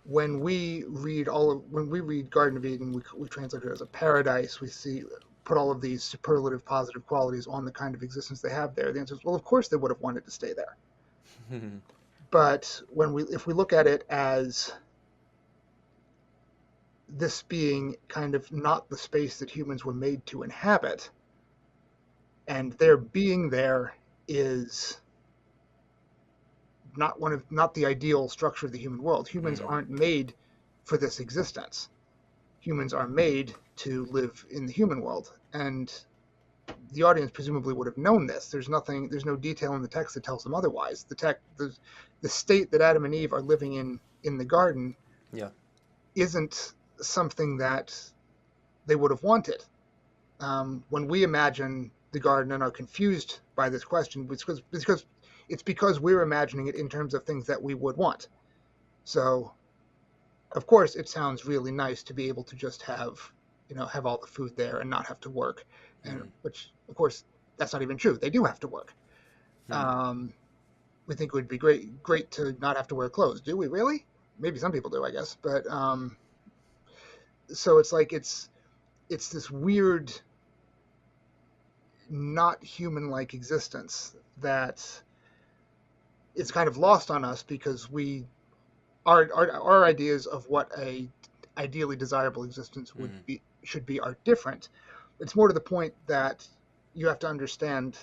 when we read Garden of Eden, we translate it as a paradise. We put all of these superlative positive qualities on the kind of existence they have there. The answer is, well, of course they would have wanted to stay there. But if we look at it as this being kind of not the space that humans were made to inhabit, and their being there is not the ideal structure of the human world. Humans Hmm. aren't made for this existence. Humans are made to live in the human world, and the audience presumably would have known this. There's no detail in the text that tells them otherwise. The state that Adam and Eve are living in the garden Yeah. isn't something that they would have wanted. When we imagine the garden and are confused by this question, it's because we're imagining it in terms of things that we would want. So, of course, it sounds really nice to be able to just have all the food there and not have to work, and which, of course, that's not even true. They do have to work. We think it would be great to not have to wear clothes. Do we really? Maybe some people do, I guess. But so it's like it's this weird, not human-like existence that it's kind of lost on us because our ideas of what a ideally desirable existence should be are different. It's more to the point that you have to understand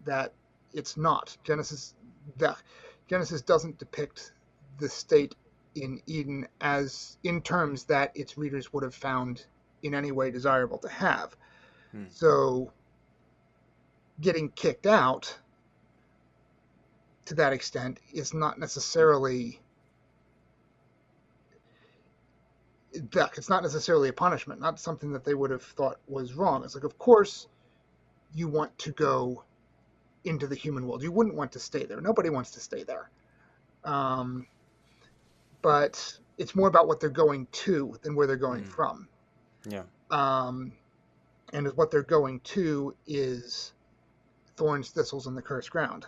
that it's not. Genesis doesn't depict the state in Eden as in terms that its readers would have found in any way desirable to have. So getting kicked out to that extent is not necessarily a punishment, not something that they would have thought was wrong. It's like, of course you want to go into the human world. You wouldn't want to stay there. Nobody wants to stay there. But it's more about what they're going to than where they're going from. Yeah. And what they're going to is thorns, thistles, and the cursed ground.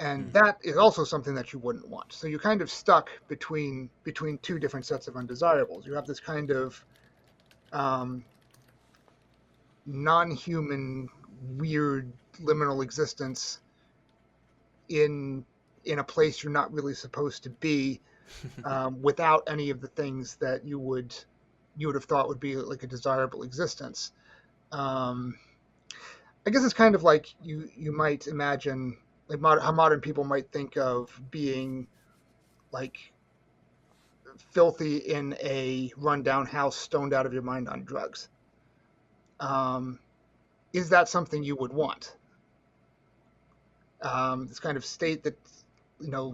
And that is also something that you wouldn't want. So you're kind of stuck between two different sets of undesirables. You have this kind of non-human, weird, liminal existence in a place you're not really supposed to be, without any of the things that you would have thought would be like a desirable existence. I guess it's kind of like you might imagine, like how modern people might think of being like filthy in a rundown house, stoned out of your mind on drugs. Is that something you would want? This kind of state that,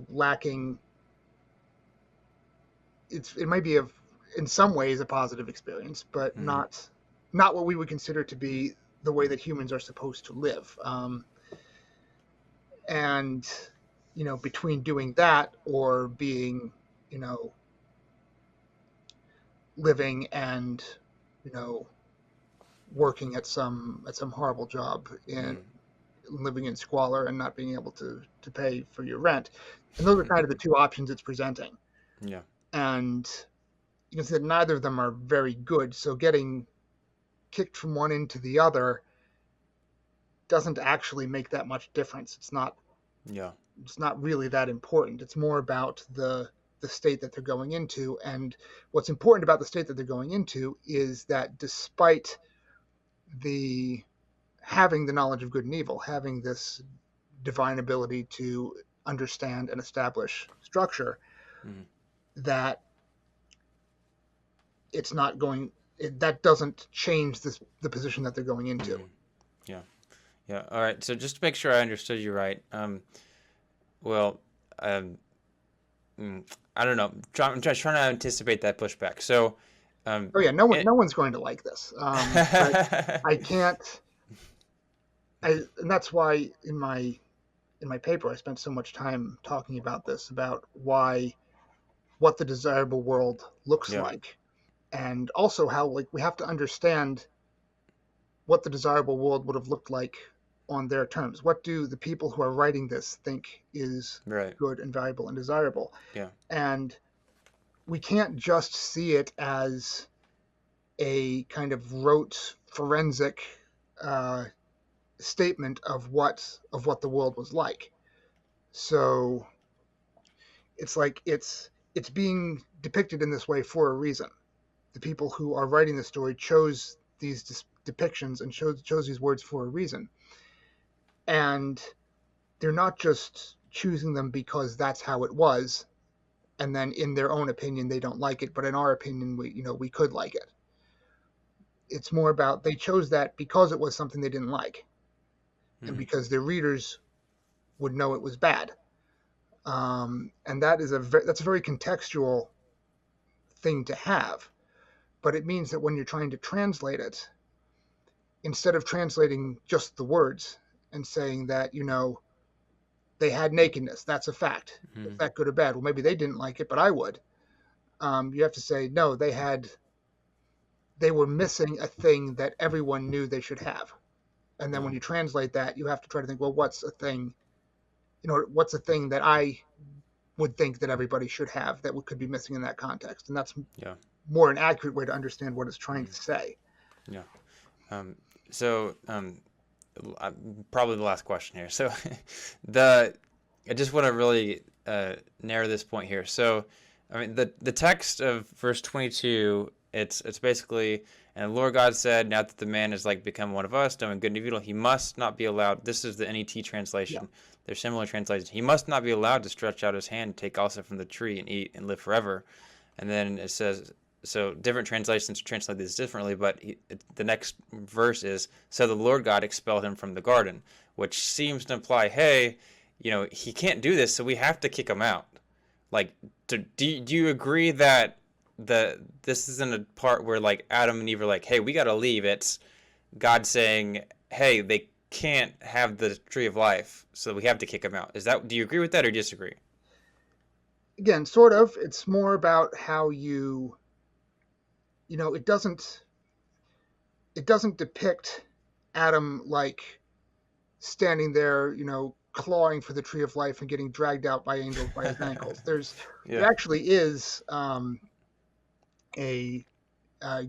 lacking. It might be in some ways a positive experience, but not what we would consider to be the way that humans are supposed to live. And, between doing that or being, living and, working at some horrible job in living in squalor and not being able to pay for your rent. And those are kind of the two options it's presenting. Yeah. And you can see that neither of them are very good. So getting kicked from one into the other doesn't actually make that much difference. It's not really that important. It's more about the state that they're going into. And what's important about the state that they're going into is that despite having the knowledge of good and evil, having this divine ability to understand and establish structure, that it's not going. That doesn't change the position that they're going into. Yeah. All right. So just to make sure I understood you right, I don't know. I'm just trying to anticipate that pushback. So. No one's going to like this. But I can't. And that's why in my paper I spent so much time talking about this, about what the desirable world looks like, and also how we have to understand what the desirable world would have looked like on their terms. What do the people who are writing this think is good and valuable and desirable? Yeah. And we can't just see it as a kind of rote forensic statement of what the world was like. So it's like it's being depicted in this way for a reason. The people who are writing the story chose these depictions and chose these words for a reason. And they're not just choosing them because that's how it was, and then in their own opinion they don't like it, but in our opinion we could like it. it's more about they chose that because it was something they didn't like, and Hmm. because their readers would know it was bad. And that is that's a very contextual thing to have. But it means that when you're trying to translate it, instead of translating just the words and saying that, they had nakedness, that's a fact. Is Hmm. that good or bad? Well, maybe they didn't like it, but I would. You have to say, no, they were missing a thing that everyone knew they should have. And then Yeah. when you translate that, you have to try to think, well, what's a thing that I would think that everybody should have that could be missing in that context? And that's Yeah. more an accurate way to understand what it's trying Hmm. to say. Yeah. Um, so probably the last question here. So the I just want to really narrow this point here. So I mean the text of verse 22, it's basically, and the Lord God said, now that the man is like become one of us, knowing good and evil, he must not be allowed. This is the NET Yeah. translation. There's similar translations. He must not be allowed to stretch out his hand and take also from the tree and eat and live forever. And then it says, so different translations translate this differently, but the next verse is, so the Lord God expelled him from the garden, which seems to imply, hey, he can't do this, so we have to kick him out. Like, do you agree that this isn't a part where like Adam and Eve are like, hey, we got to leave? It's God saying, hey, they can't have the tree of life, so we have to kick him out. Do you agree with that or disagree? Again, sort of. It's more about how it doesn't depict Adam like standing there, clawing for the tree of life and getting dragged out by angels by his ankles. There Yeah. actually is a, a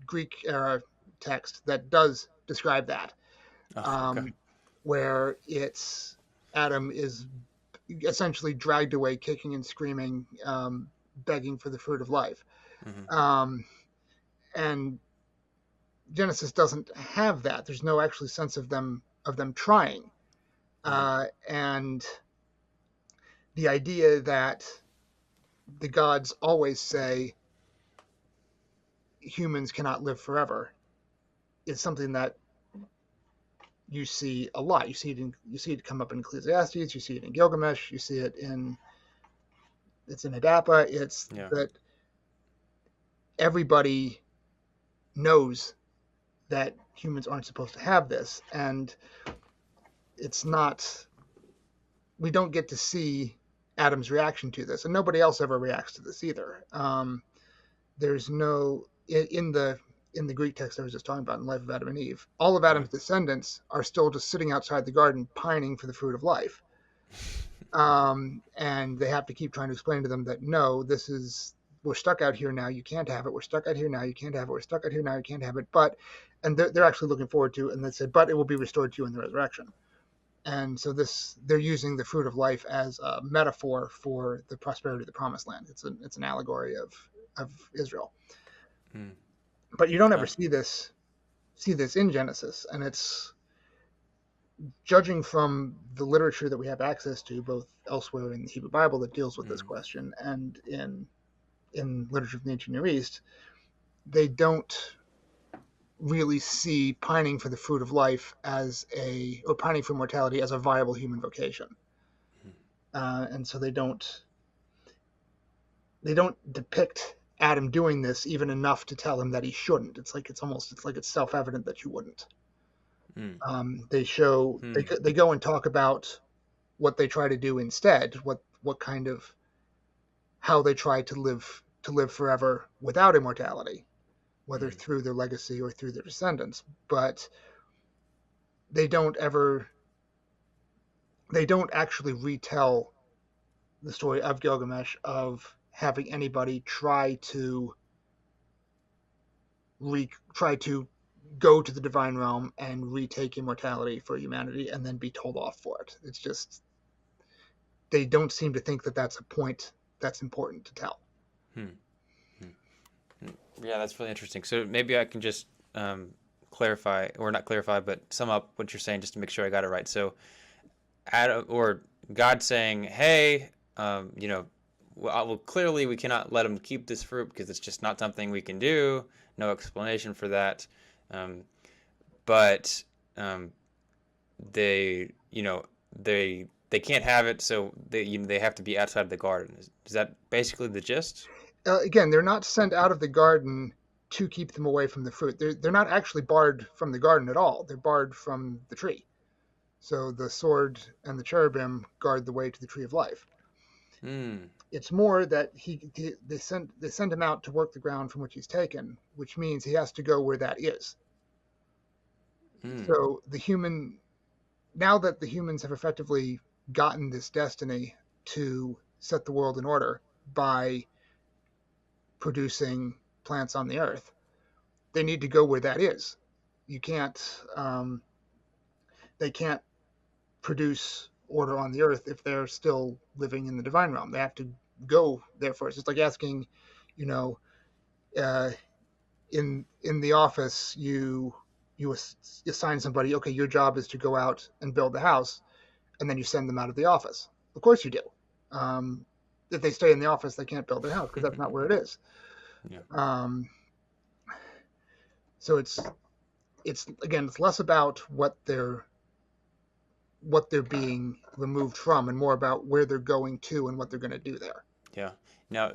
Greek era text that does describe that, Oh, okay. um, where it's Adam is essentially dragged away, kicking and screaming, begging for the fruit of life. Hmm. Um, and Genesis doesn't have that. There's no actual sense of them trying, Hmm. and the idea that the gods always say humans cannot live forever is something that you see a lot. You see it come up in Ecclesiastes. You see it in Gilgamesh. You see it it's in Adapa. It's Yeah. that everybody knows that humans aren't supposed to have this, and it's not. We don't get to see Adam's reaction to this, and nobody else ever reacts to this either. There's no in the Greek text I was just talking about in Life of Adam and Eve. All of Yeah. Adam's descendants are still just sitting outside the garden, pining for the fruit of life. And they have to keep trying to explain to them that no, we're stuck out here now. You can't have it. We're stuck out here now. You can't have it. We're stuck out here now. You can't have it. And they're actually looking forward to, and they say, but it will be restored to you in the resurrection. And so they're using the fruit of life as a metaphor for the prosperity of the promised land. It's an allegory of Israel. Mm. But you don't ever Oh. see this in Genesis, and it's judging from the literature that we have access to, both elsewhere in the Hebrew Bible that deals with this Mm. question, and in literature from the ancient Near East, they don't really see pining for the fruit of life or pining for mortality as a viable human vocation, and so they don't depict Adam doing this even enough to tell him that he shouldn't. It's self-evident that you wouldn't. Mm. They go and talk about what they try to do instead, what kind of how they try to live forever without immortality, whether Mm. through their legacy or through their descendants. But they don't ever they don't actually retell the story of Gilgamesh of having anybody try to go to the divine realm and retake immortality for humanity and then be told off for it. It's just they don't seem to think that that's a point that's important to tell. Hmm. Hmm. Yeah, that's really interesting. So maybe I can just clarify, or not clarify, but sum up what you're saying just to make sure I got it right. So, Adam or God saying, "Hey, well, clearly we cannot let him keep this fruit because it's just not something we can do. No explanation for that." um, but they, they can't have it, so they have to be outside the garden. Is that basically the gist? Again, they're not sent out of the garden to keep them away from the fruit. They're not actually barred from the garden at all. They're barred from the tree. So the sword and the cherubim guard the way to the tree of life. Hmm. It's more that they send him out to work the ground from which he's taken, which means he has to go where that is. Hmm. So now that the humans have effectively gotten this destiny to set the world in order by producing plants on the earth, they need to go where that is. You can't, they can't produce order on the earth if they're still living in the divine realm. They have to go there first. It's like asking, you know, uh, in the office, you assign somebody, okay, your job is to go out and build the house, and then you send them out of the office. Of course you do. If they stay in the office, they can't build their house because that's not where it is. Yeah. Um, so it's again, it's less about what they're being removed from, and more about where they're going to and what they're going to do there. Yeah. Now,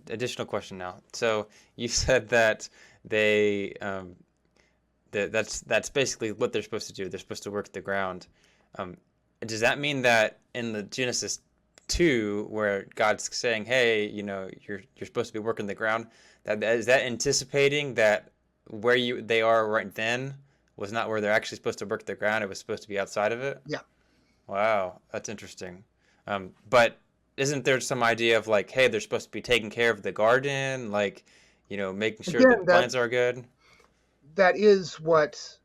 additional question now. So you said that they that's basically what they're supposed to do. They're supposed to work the ground. Um, does that mean that in the Genesis 2, where God's saying, "Hey, you're supposed to be working the ground," that is that anticipating that where they are right then was not where they're actually supposed to work the ground. It was supposed to be outside of it. Yeah. Wow, that's interesting. But isn't there some idea of like, hey, they're supposed to be taking care of the garden, like, making sure the Again, plants are good? that is what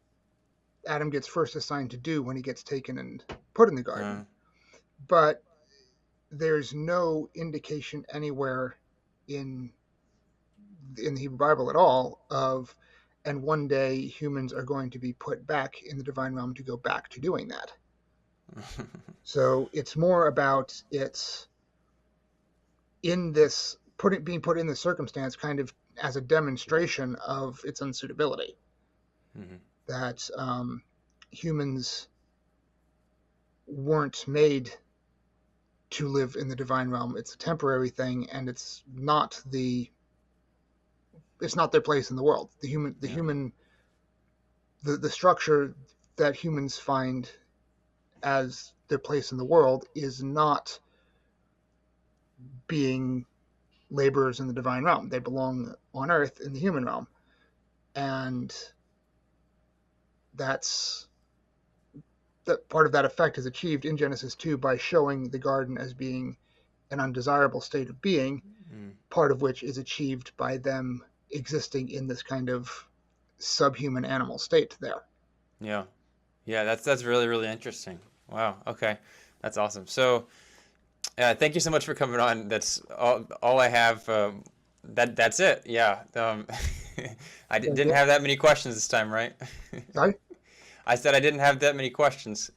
Adam gets first assigned to do when he gets taken and put in the Uh, garden. But there's no indication anywhere in in the Hebrew Bible at all of, and one day humans are going to be put back in the divine realm to go back to doing that. So it's more about it's in this being put in this circumstance kind of as a demonstration of its unsuitability. mhm. That humans weren't made to live in the divine realm. It's a temporary thing, and it's not their place in the world. Yeah. The structure that humans find as their place in the world is not being laborers in the divine realm. They belong on earth in the human realm. And that's that part of that effect is achieved in Genesis 2 by showing the garden as being an undesirable state of being, Mm. part of which is achieved by them existing in this kind of subhuman animal state there. Yeah. Yeah, that's really, really interesting. Wow. Okay. That's awesome. So, thank you so much for coming on. That's all I have. That's it. Yeah. I Thank didn't you. have that many questions this time, right? Sorry? I said I didn't have that many questions.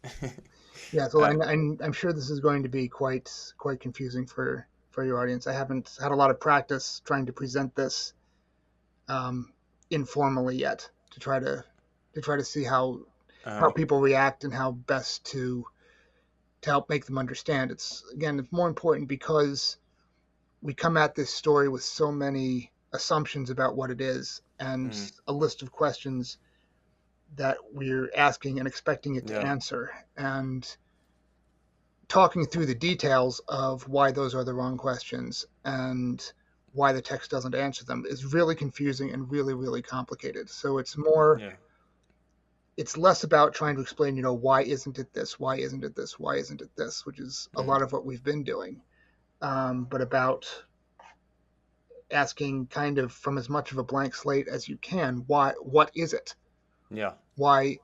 Yeah, so Uh, I'm sure this is going to be quite confusing for your audience. I haven't had a lot of practice trying to present this um, informally yet to try to see how uh, people react and how best to help make them understand. It's more important because we come at this story with so many assumptions about what it is and mm, a list of questions that we're asking and expecting it to yeah. answer, and talking through the details of why those are the wrong questions and why the text doesn't answer them is really confusing and really, really complicated. So Yeah. it's less about trying to explain, why isn't it this? Why isn't it this? Why isn't it this? Which is a Mm, lot of what we've been doing. But about asking kind of from as much of a blank slate as you can, what is it? yeah. Why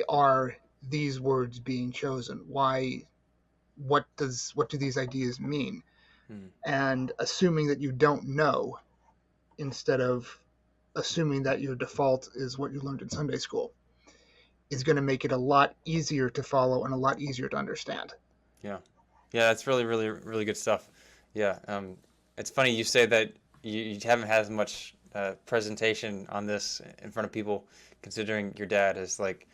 are these words being chosen? What do these ideas mean? Mm, And assuming that you don't know instead of assuming that your default is what you learned in Sunday school is going to make it a lot easier to follow and a lot easier to understand. yeah. Yeah, that's really, really, really good stuff. Yeah. It's funny you say that you haven't had as much presentation on this in front of people, considering your dad has like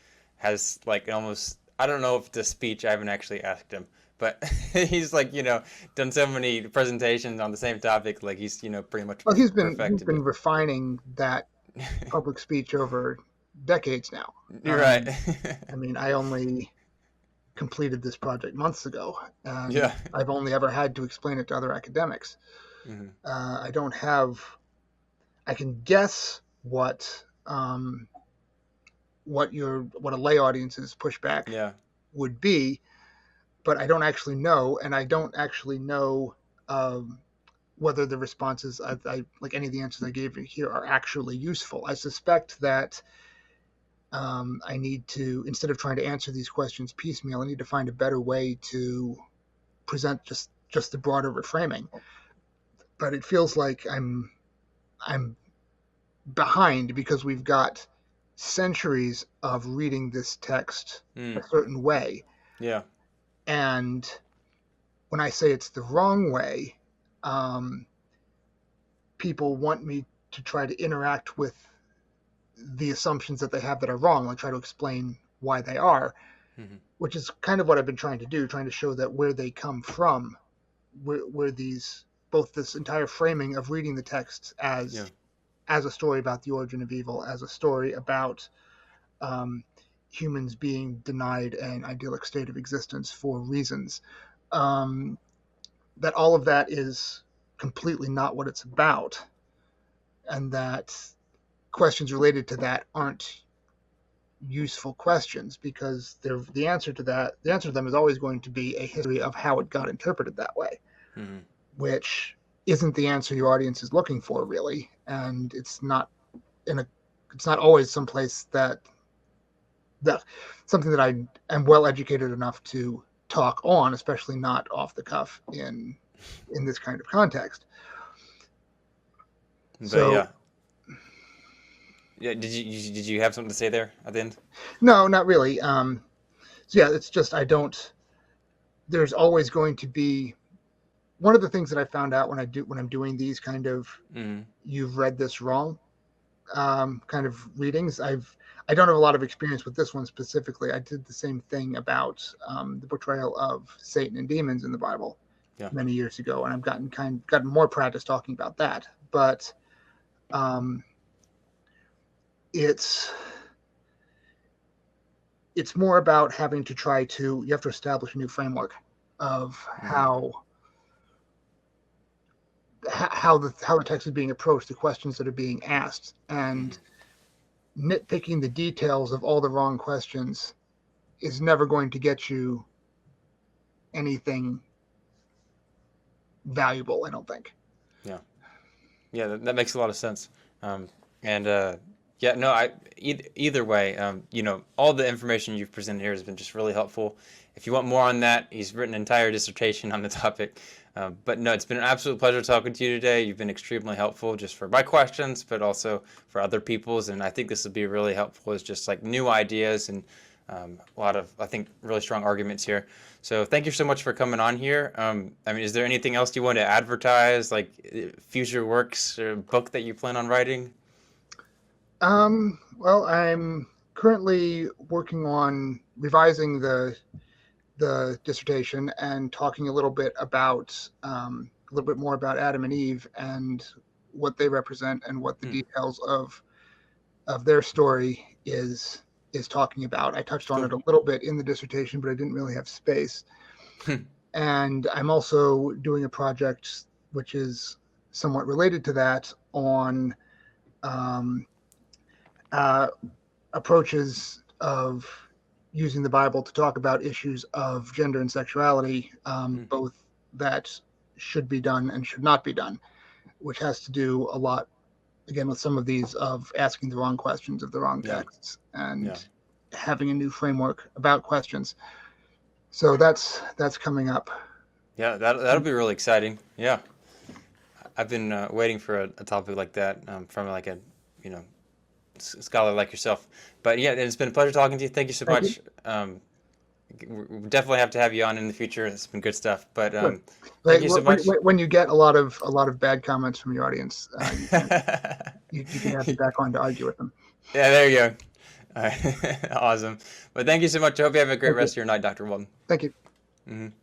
almost, I don't know if the speech, I haven't actually asked him, but he's like, done so many presentations on the same topic, like he's, pretty much Well, he's perfected been it. refining that public speech over decades now. You're right. I mean, I only completed this project months ago, and Yeah. I've only ever had to explain it to other academics. Hmm. I don't have. I can guess what what a lay audience's pushback Yeah. would be, but I don't actually know, and I don't actually know whether the responses I like any of the answers I gave you here are actually useful. I suspect that I need to, instead of trying to answer these questions piecemeal, I need to find a better way to present just the broader reframing. But it feels like I'm behind because we've got centuries of reading this text a certain way. Yeah. And when I say it's the wrong way, people want me to try to interact with the assumptions that they have that are wrong, like try to explain why they are, which is kind of what I've been trying to do, trying to show that where they come from, where these, both this entire framing of reading the text as a story about the origin of evil, as a story about humans being denied an idyllic state of existence for reasons, that all of that is completely not what it's about, and that questions related to that aren't useful questions because the answer to them is always going to be a history of how it got interpreted that way, which isn't the answer your audience is looking for, really, and it's not always someplace that something that I am well educated enough to talk on, especially not off the cuff in this kind of context. But So yeah. Did you have something to say there at the end? no, not really. So yeah, it's just there's always going to be, one of the things that I found out when I'm doing these kind of you've read this wrong kind of readings. I don't have a lot of experience with this one specifically. I did the same thing about the portrayal of Satan and demons in the Bible many years ago, and I've gotten more practice talking about that. But it's more about having to you have to establish a new framework of how the text is being approached, the questions that are being asked, and nitpicking the details of all the wrong questions is never going to get you anything valuable, I don't think. Yeah, that makes a lot of sense. Either way, all the information you've presented here has been just really helpful. If you want more on that, he's written an entire dissertation on the topic. But no, it's been an absolute pleasure talking to you today. You've been extremely helpful just for my questions, but also for other people's. And I think this will be really helpful as just like new ideas and a lot of, I think, really strong arguments here. So thank you so much for coming on here. Is there anything else you want to advertise, like future works or book that you plan on writing? Well, I'm currently working on revising the dissertation and talking a little bit more about Adam and Eve and what they represent and what the details of their story is talking about. I touched on it a little bit in the dissertation, but I didn't really have space. And I'm also doing a project which is somewhat related to that on approaches of using the Bible to talk about issues of gender and sexuality, both that should be done and should not be done, which has to do a lot, again, with some of these of asking the wrong questions of the wrong texts and having a new framework about questions. So that's coming up. Yeah, that'll be really exciting. Yeah, I've been waiting for a topic like that from like a scholar like yourself. But yeah, it's been a pleasure talking to you. Thank you so much. We definitely have to have you on in the future. It's been good stuff. But thank you so much. When you get a lot of bad comments from your audience, you can have me back on to argue with them. Yeah, there you go. All right. Awesome. But thank you so much. I hope you have a great Thank you. rest of your night, Dr. Walton. Thank you. Mhm.